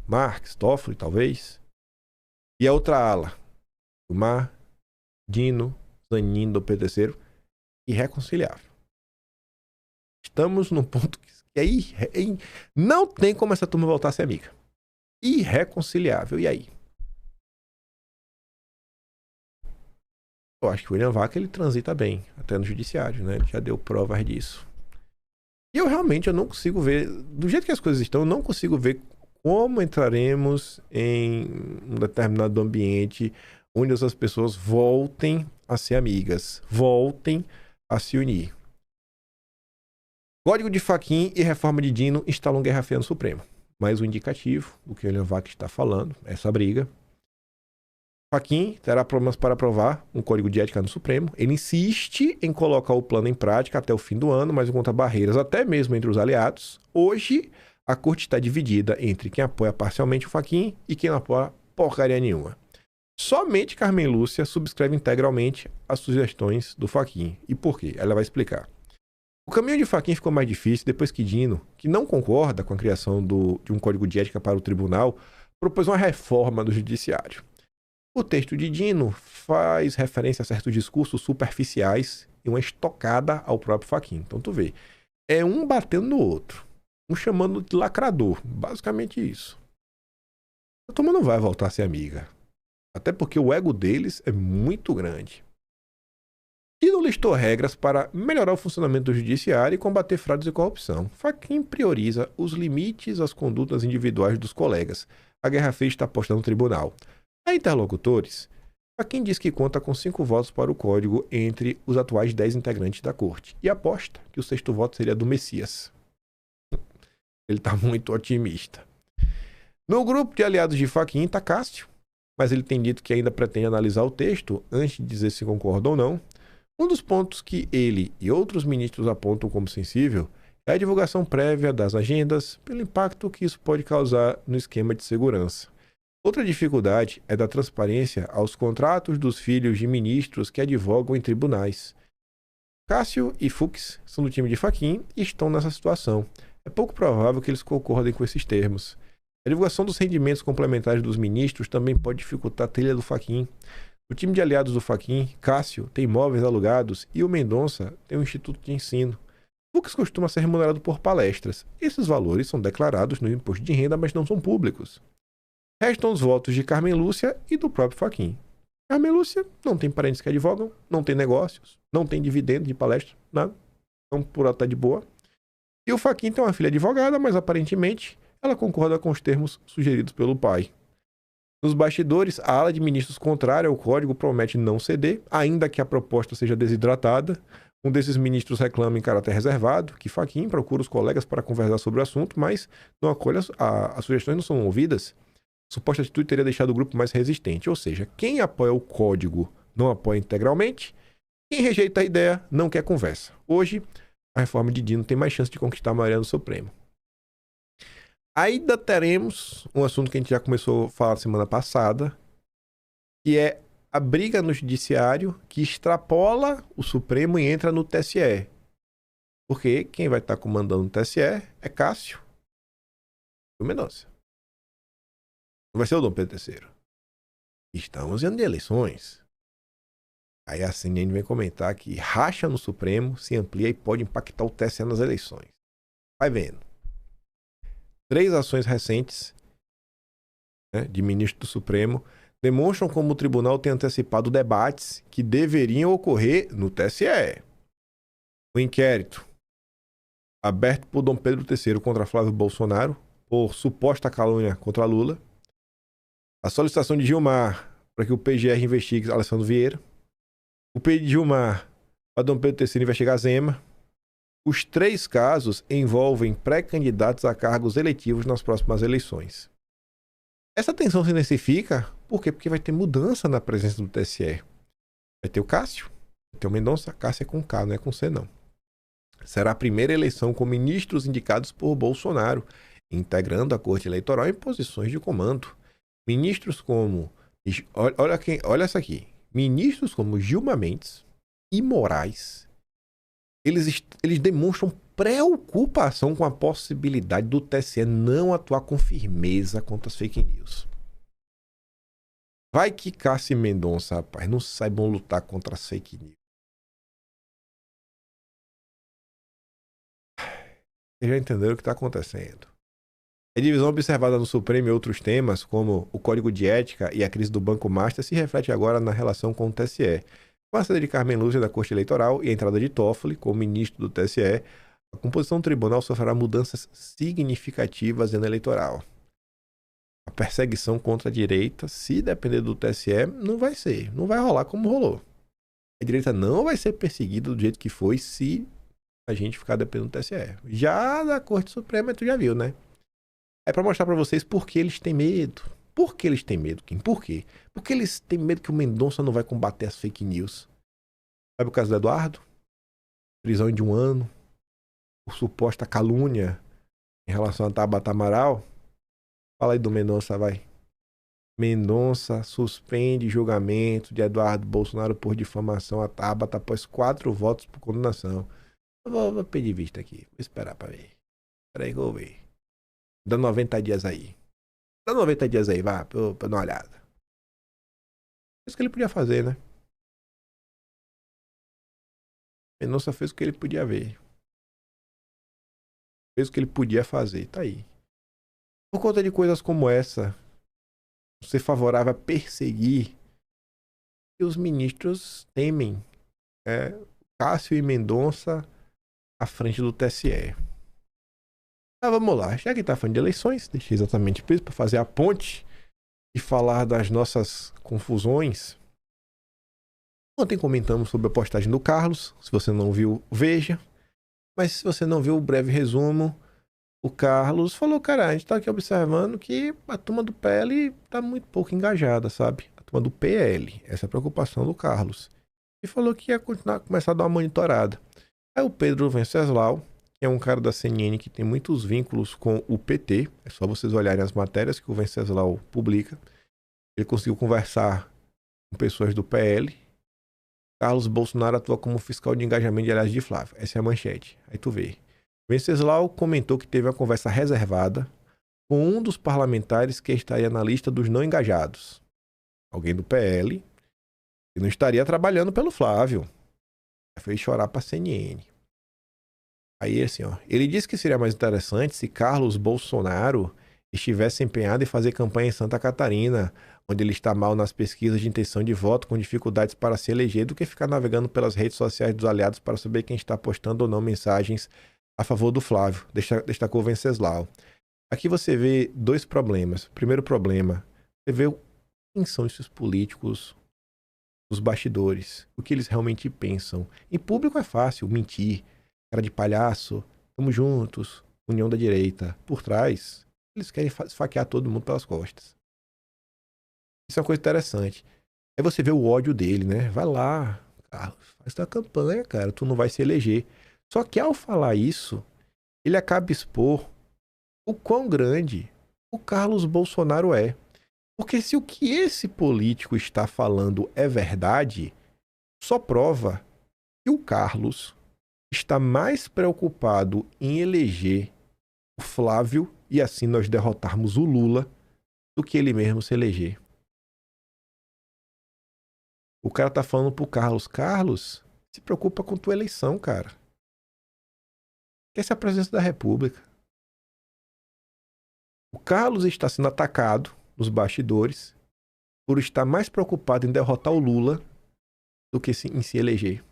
Marques, Toffoli, talvez. E a outra ala, Gilmar, Dino, Zanin, do PTC, irreconciliável. Estamos num ponto que não tem como essa turma voltar a ser amiga. Irreconciliável. E aí? Eu acho que o William Vac, ele transita bem, até no judiciário, né? Ele já deu provas disso. E eu realmente não consigo ver, do jeito que as coisas estão, eu não consigo ver como entraremos em um determinado ambiente onde essas pessoas voltem a ser amigas, voltem a se unir. Código de Fachin e reforma de Dino instalam guerra fria no Supremo. Mais um indicativo do que o William Vac está falando, essa briga. Fachin terá problemas para aprovar um código de ética no Supremo. Ele insiste em colocar o plano em prática até o fim do ano, mas encontra barreiras até mesmo entre os aliados. Hoje, a corte está dividida entre quem apoia parcialmente o Fachin e quem não apoia porcaria nenhuma. Somente Carmen Lúcia subscreve integralmente as sugestões do Fachin. E por quê? Ela vai explicar. O caminho de Fachin ficou mais difícil depois que Dino, que não concorda com a criação de um código de ética para o tribunal, propôs uma reforma do judiciário. O texto de Dino faz referência a certos discursos superficiais e uma estocada ao próprio Fachin. Então tu vê, é um batendo no outro, um chamando de lacrador, basicamente isso. A turma não vai voltar a ser amiga, até porque o ego deles é muito grande. Dino listou regras para melhorar o funcionamento do judiciário e combater fraudes e corrupção. Fachin prioriza os limites às condutas individuais dos colegas. A guerra fria está posta no tribunal. A interlocutores, Fachin diz que conta com 5 votos para o código entre os atuais 10 integrantes da corte e aposta que o 6º voto seria do Messias. Ele está muito otimista. No grupo de aliados de Fachin está Cássio, mas ele tem dito que ainda pretende analisar o texto antes de dizer se concorda ou não. Um dos pontos que ele e outros ministros apontam como sensível é a divulgação prévia das agendas pelo impacto que isso pode causar no esquema de segurança. Outra dificuldade é da transparência aos contratos dos filhos de ministros que advogam em tribunais. Cássio e Fux são do time de Fachin e estão nessa situação. É pouco provável que eles concordem com esses termos. A divulgação dos rendimentos complementares dos ministros também pode dificultar a trilha do Fachin. O time de aliados do Fachin, Cássio, tem imóveis alugados e o Mendonça tem um instituto de ensino. Fux costuma ser remunerado por palestras. Esses valores são declarados no imposto de renda, mas não são públicos. Restam os votos de Carmen Lúcia e do próprio Fachin. Carmen Lúcia não tem parentes que advogam, não tem negócios, não tem dividendo de palestra, nada. Então, por ela tá de boa. E o Fachin tem uma filha advogada, mas aparentemente ela concorda com os termos sugeridos pelo pai. Nos bastidores, a ala de ministros contrária ao código promete não ceder, ainda que a proposta seja desidratada. Um desses ministros reclama em caráter reservado que Fachin procura os colegas para conversar sobre o assunto, mas não acolhe as sugestões não são ouvidas. A suposta atitude teria deixado o grupo mais resistente, ou seja, quem apoia o código não apoia integralmente, quem rejeita a ideia não quer conversa. Hoje, a reforma de Dino tem mais chance de conquistar a maioria no Supremo. Ainda teremos um assunto que a gente já começou a falar semana passada, que é a briga no judiciário que extrapola o Supremo e entra no TSE. Porque quem vai estar comandando o TSE é Cássio e o Mendonça. Não vai ser o Dom Pedro III. Estamos em ano de eleições. Aí a CNN vem comentar que racha no Supremo se amplia e pode impactar o TSE nas eleições. Vai vendo. 3 ações recentes, né, de ministro do Supremo demonstram como o tribunal tem antecipado debates que deveriam ocorrer no TSE. O inquérito aberto por Dom Pedro III contra Flávio Bolsonaro por suposta calúnia contra Lula. A solicitação de Gilmar para que o PGR investigue Alessandro Vieira. O pedido de Gilmar para Dom Pedro III investigar Zema. Os 3 casos envolvem pré-candidatos a cargos eletivos nas próximas eleições. Essa tensão se intensifica, por quê? Porque vai ter mudança na presença do TSE. Vai ter o Cássio, Então, Mendonça, Cássio é com K, não é com C, não. Será a primeira eleição com ministros indicados por Bolsonaro, integrando a Corte Eleitoral em posições de comando. Ministros como... Olha essa aqui. Ministros como Gilmar Mendes e Moraes, eles demonstram preocupação com a possibilidade do TSE não atuar com firmeza contra as fake news. Vai que Cássio e Mendonça, rapaz, não saibam lutar contra as fake news. Vocês já entenderam o que está acontecendo. A divisão observada no Supremo e outros temas, como o Código de Ética e a crise do Banco Master, se reflete agora na relação com o TSE. Com a saída de Carmen Lúcia da Corte Eleitoral e a entrada de Toffoli como ministro do TSE, a composição do tribunal sofrerá mudanças significativas no eleitoral. A perseguição contra a direita, se depender do TSE, não vai rolar como rolou. A direita não vai ser perseguida do jeito que foi se a gente ficar dependendo do TSE. Já da Corte Suprema, tu já viu, né? É pra mostrar pra vocês por que eles têm medo. Por que eles têm medo, Kim? Por quê? Porque eles têm medo que o Mendonça não vai combater as fake news. Sabe o caso do Eduardo? Prisão de 1 ano. Por suposta calúnia em relação a Tabata Amaral. Fala aí do Mendonça, vai. Mendonça suspende julgamento de Eduardo Bolsonaro por difamação a Tabata após 4 votos por condenação. Eu vou pedir vista aqui. Vou esperar pra ver. Espera aí que eu vou ver. Dá 90 dias aí. Dá 90 dias aí, vá, pra dar uma olhada. Isso que ele podia fazer, né? Mendonça fez o que ele podia ver. Fez o que ele podia fazer, tá aí. Por conta de coisas como essa, ser favorável a perseguir, e os ministros temem. Cássio e Mendonça à frente do TSE. Vamos lá, já que tá falando de eleições, deixei exatamente isso para fazer a ponte e falar das nossas confusões. Ontem comentamos sobre a postagem do Carlos. Se você não viu, veja. Mas se você não viu o breve resumo, o Carlos falou, cara, a gente tá aqui observando que a turma do PL tá muito pouco engajada, sabe? A turma do PL, essa é a preocupação do Carlos. E falou que ia começar a dar uma monitorada. Aí o Pedro Venceslau, que é um cara da CNN que tem muitos vínculos com o PT, é só vocês olharem as matérias que o Venceslau publica. Ele conseguiu conversar com pessoas do PL. Carlos Bolsonaro atua como fiscal de engajamento de aliados de Flávio. Essa é a manchete. Aí tu vê. Venceslau comentou que teve uma conversa reservada com um dos parlamentares que estaria na lista dos não engajados. Alguém do PL que não estaria trabalhando pelo Flávio. Fez chorar pra CNN. Aí assim, ó, ele disse que seria mais interessante se Carlos Bolsonaro estivesse empenhado em fazer campanha em Santa Catarina, onde ele está mal nas pesquisas de intenção de voto, com dificuldades para se eleger, do que ficar navegando pelas redes sociais dos aliados para saber quem está postando ou não mensagens a favor do Flávio, destacou Venceslau. Aqui você vê 2 problemas. Primeiro problema, você vê quem são esses políticos, os bastidores, o que eles realmente pensam. Em público é fácil mentir, cara de palhaço, tamo juntos, união da direita. Por trás, eles querem esfaquear todo mundo pelas costas. Isso é uma coisa interessante. Aí você vê o ódio dele, né? Vai lá, Carlos, faz tua campanha, cara, tu não vai se eleger. Só que ao falar isso, ele acaba expor o quão grande o Carlos Bolsonaro é. Porque se o que esse político está falando é verdade, só prova que o Carlos está mais preocupado em eleger o Flávio e assim nós derrotarmos o Lula do que ele mesmo se eleger. O cara tá falando pro Carlos, Carlos, se preocupa com tua eleição, cara. Essa é a presidência da República. O Carlos está sendo atacado nos bastidores por estar mais preocupado em derrotar o Lula do que em se eleger.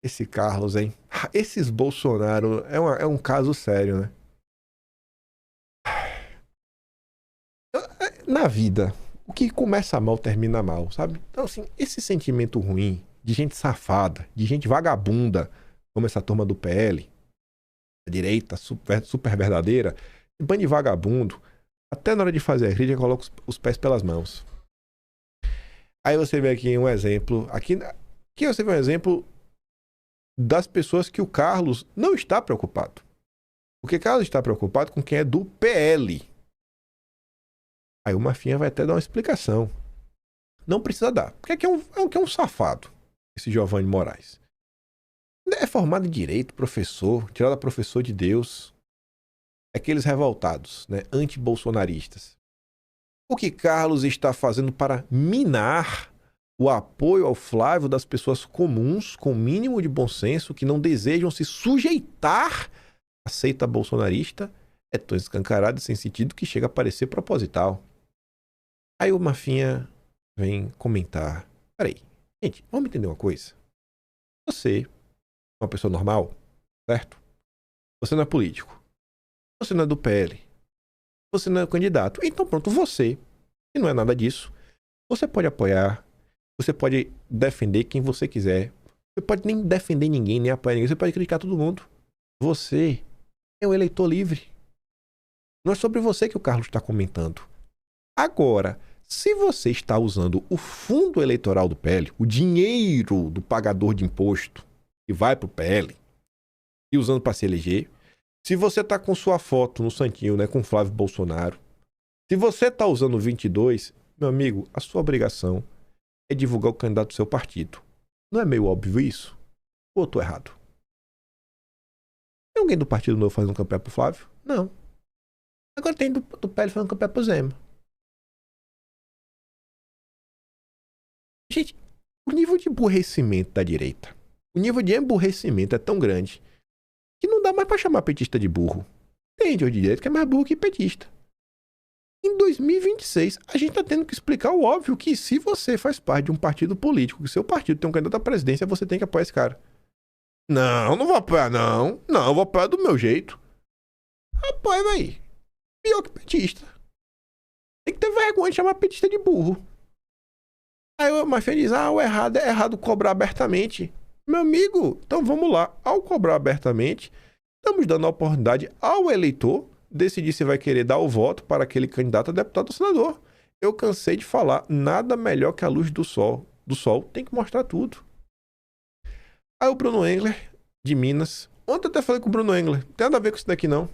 Esse Carlos, hein? Esses Bolsonaro é um caso sério, né? Na vida, o que começa mal termina mal, sabe? Então, assim, esse sentimento ruim de gente safada, de gente vagabunda, como essa turma do PL, a direita super verdadeira, bando de vagabundo, até na hora de fazer a crítica, coloca os pés pelas mãos. Aí você vê aqui um exemplo. Aqui Aqui você vê um exemplo das pessoas que o Carlos não está preocupado. Porque Carlos está preocupado com quem é do PL. Aí o Marfinha vai até dar uma explicação. Não precisa dar. Porque aqui é um safado, esse Giovanni Moraes. É formado em Direito, professor, tirado a professor de Deus. Aqueles revoltados, né, anti-bolsonaristas. O que Carlos está fazendo para minar o apoio ao Flávio das pessoas comuns, com mínimo de bom senso, que não desejam se sujeitar à seita bolsonarista, é tão escancarado e sem sentido que chega a parecer proposital. Aí o Marfinha vem comentar. Peraí, gente, vamos entender uma coisa. Você é uma pessoa normal, certo? Você não é político. Você não é do PL. Você não é candidato. Então pronto, você, que não é nada disso, você pode apoiar, você pode defender quem você quiser. Você pode nem defender ninguém, nem apoiar ninguém. Você pode criticar todo mundo. Você é um eleitor livre. Não é sobre você que o Carlos está comentando. Agora, se você está usando o fundo eleitoral do PL, o dinheiro do pagador de imposto que vai para o PL, e usando para se eleger, se você está com sua foto no santinho, né, com Flávio Bolsonaro, se você está usando o 22, meu amigo, a sua obrigação é divulgar o candidato do seu partido. Não é meio óbvio isso? Ou eu tô errado? Tem alguém do Partido Novo fazendo campanha pro Flávio? Não. Agora tem do PL fazendo campanha pro Zema. Gente, o nível de emburrecimento da direita, o nível de emburrecimento é tão grande que não dá mais pra chamar petista de burro. Tem de direita que é mais burro que petista. Em 2026, a gente tá tendo que explicar o óbvio que se você faz parte de um partido político, que seu partido tem um candidato à presidência, você tem que apoiar esse cara. Não vou apoiar, não. Não, eu vou apoiar do meu jeito. Apoia, véi. Pior que petista. Tem que ter vergonha de chamar petista de burro. Aí o Marfinha diz, o errado é errado cobrar abertamente. Meu amigo, então vamos lá. Ao cobrar abertamente, estamos dando a oportunidade ao eleitor decidir se vai querer dar o voto para aquele candidato a deputado ou senador. Eu cansei de falar, nada melhor que a luz do sol. Do sol tem que mostrar tudo. Aí o Bruno Engler, de Minas. Ontem eu até falei com o Bruno Engler. Não tem nada a ver com isso daqui, não.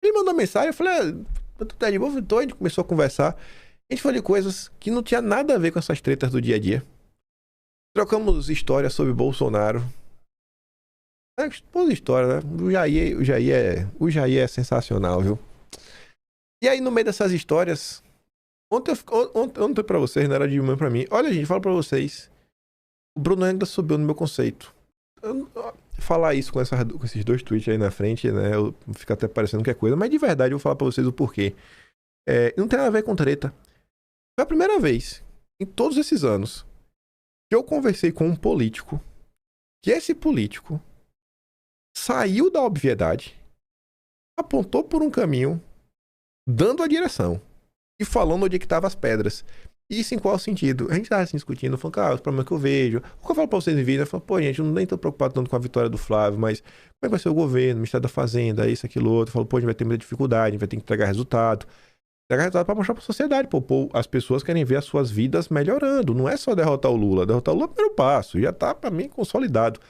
Ele mandou mensagem, eu falei, tu tá de boa? Então a gente começou a conversar. A gente falou de coisas que não tinha nada a ver com essas tretas do dia a dia. Trocamos histórias sobre Bolsonaro. Boa história, né? O Jair é sensacional, viu? E aí, no meio dessas histórias, ontem pra vocês, não era de manhã pra mim. Olha, gente, falo pra vocês. O Bruno ainda subiu no meu conceito. Falar isso com esses dois tweets aí na frente, né? Fica até parecendo que é coisa, mas de verdade eu vou falar pra vocês o porquê. Não tem nada a ver com treta. Foi a primeira vez, em todos esses anos, que eu conversei com um político, que esse político saiu da obviedade, apontou por um caminho, dando a direção e falando onde é que estavam as pedras. Isso em qual sentido? A gente estava assim, discutindo, falando, os problemas que eu vejo. O que eu falo pra vocês em vídeo, eu falo, pô, gente, eu não nem tô preocupado tanto com a vitória do Flávio, mas como é que vai ser o governo, o Ministério da Fazenda, isso, aquilo, outro. Eu falo, pô, a gente vai ter muita dificuldade, a gente vai ter que entregar resultado. Entregar resultado pra mostrar pra sociedade, pô, as pessoas querem ver as suas vidas melhorando. Não é só derrotar o Lula. Derrotar o Lula é o primeiro passo, já tá, pra mim, consolidado.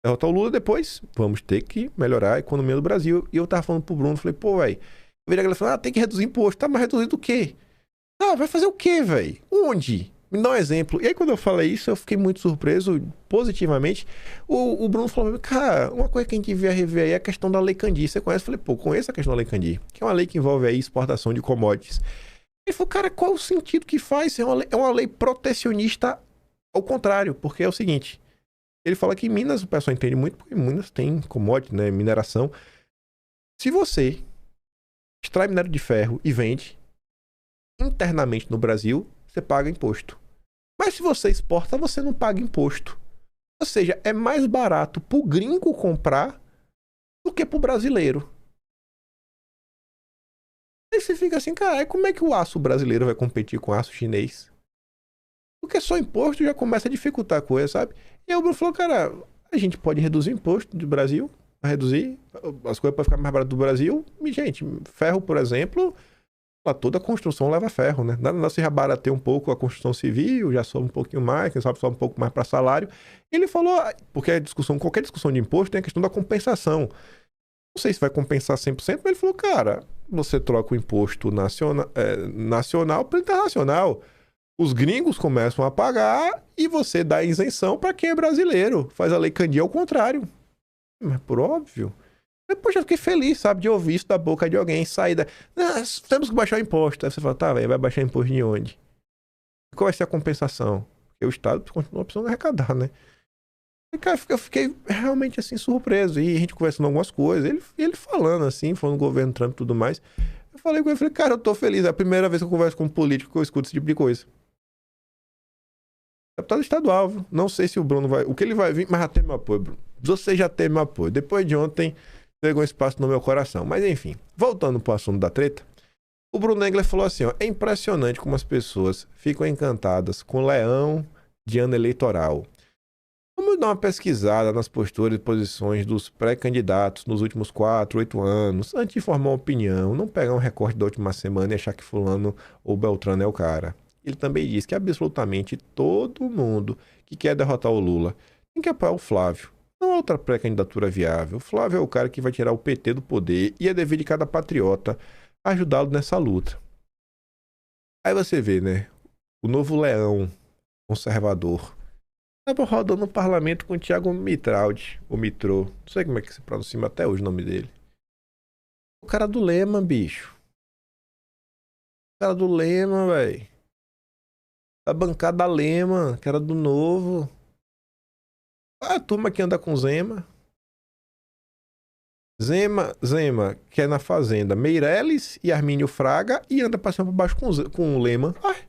Derrotar o Lula depois, vamos ter que melhorar a economia do Brasil. E eu tava falando pro Bruno, falei, pô, velho, eu vi a galera falando, tem que reduzir imposto. Tá, mas reduzir do quê? Vai fazer o quê, velho? Onde? Me dá um exemplo. E aí, quando eu falei isso, eu fiquei muito surpreso, positivamente. O Bruno falou, cara, uma coisa que a gente devia rever aí é a questão da Lei Candir. Você conhece? Eu falei, pô, conheço a questão da Lei Candir, que é uma lei que envolve aí exportação de commodities. Ele falou, cara, qual o sentido que faz? É uma lei protecionista ao contrário, porque é o seguinte, ele fala que em Minas, o pessoal entende muito, porque Minas tem commodity, né, mineração. Se você extrai minério de ferro e vende internamente no Brasil, você paga imposto. Mas se você exporta, você não paga imposto. Ou seja, é mais barato pro gringo comprar do que pro brasileiro. Aí você fica assim, cara, como é que o aço brasileiro vai competir com o aço chinês? Porque só imposto já começa a dificultar a coisa, sabe? E aí o Bruno falou, cara, a gente pode reduzir o imposto do Brasil, reduzir, as coisas podem ficar mais baratas do Brasil. E, gente, ferro, por exemplo, Lá toda a construção leva ferro, né? Se já barateia um pouco a construção civil, já sobe um pouquinho mais, quem sabe sobe um pouco mais para salário. Ele falou, porque qualquer discussão de imposto tem a questão da compensação. Não sei se vai compensar 100%, mas ele falou, cara, você troca o imposto nacional para internacional. Os gringos começam a pagar e você dá isenção para quem é brasileiro. Faz a lei Candia ao contrário. Mas por óbvio. Depois eu fiquei feliz, sabe, de ouvir isso da boca de alguém, sair da... temos que baixar o imposto. Aí você fala, tá, velho, vai baixar imposto de onde? Qual vai ser a compensação? Porque o Estado continua precisando arrecadar, né? E, cara, eu fiquei realmente, assim, surpreso. E a gente conversando algumas coisas, ele falando, assim, falando do governo Trump e tudo mais. Eu falei com ele, falei, cara, eu tô feliz. É a primeira vez que eu converso com um político que eu escuto esse tipo de coisa. Deputado estadual, viu? Não sei se o Bruno vai... O que ele vai vir, mas já tem meu apoio, Bruno. Você já tem meu apoio. Depois de ontem... pegou espaço no meu coração. Mas enfim, voltando pro assunto da treta, o Bruno Engler falou assim, ó, é impressionante como as pessoas ficam encantadas com o leão de ano eleitoral. Vamos dar uma pesquisada nas posturas e posições dos pré-candidatos nos últimos 4, 8 anos, antes de formar uma opinião, não pegar um recorte da última semana e achar que fulano ou Beltrano é o cara. Ele também diz que absolutamente todo mundo que quer derrotar o Lula tem que apoiar o Flávio. Não há outra pré-candidatura viável. O Flávio é o cara que vai tirar o PT do poder e é dever de cada patriota ajudá-lo nessa luta. Aí você vê, né? O novo leão conservador estava rodando no parlamento com o Thiago Mitraldi, ou Mitrô. Não sei como é que se pronuncia até hoje o nome dele. O cara do Lema, bicho. O cara do Lema, velho. Da bancada Lema, que era do Novo. A turma que anda com Zema. Zema, que é na Fazenda Meirelles e Armínio Fraga, e anda passando por baixo com o Lema. Ai,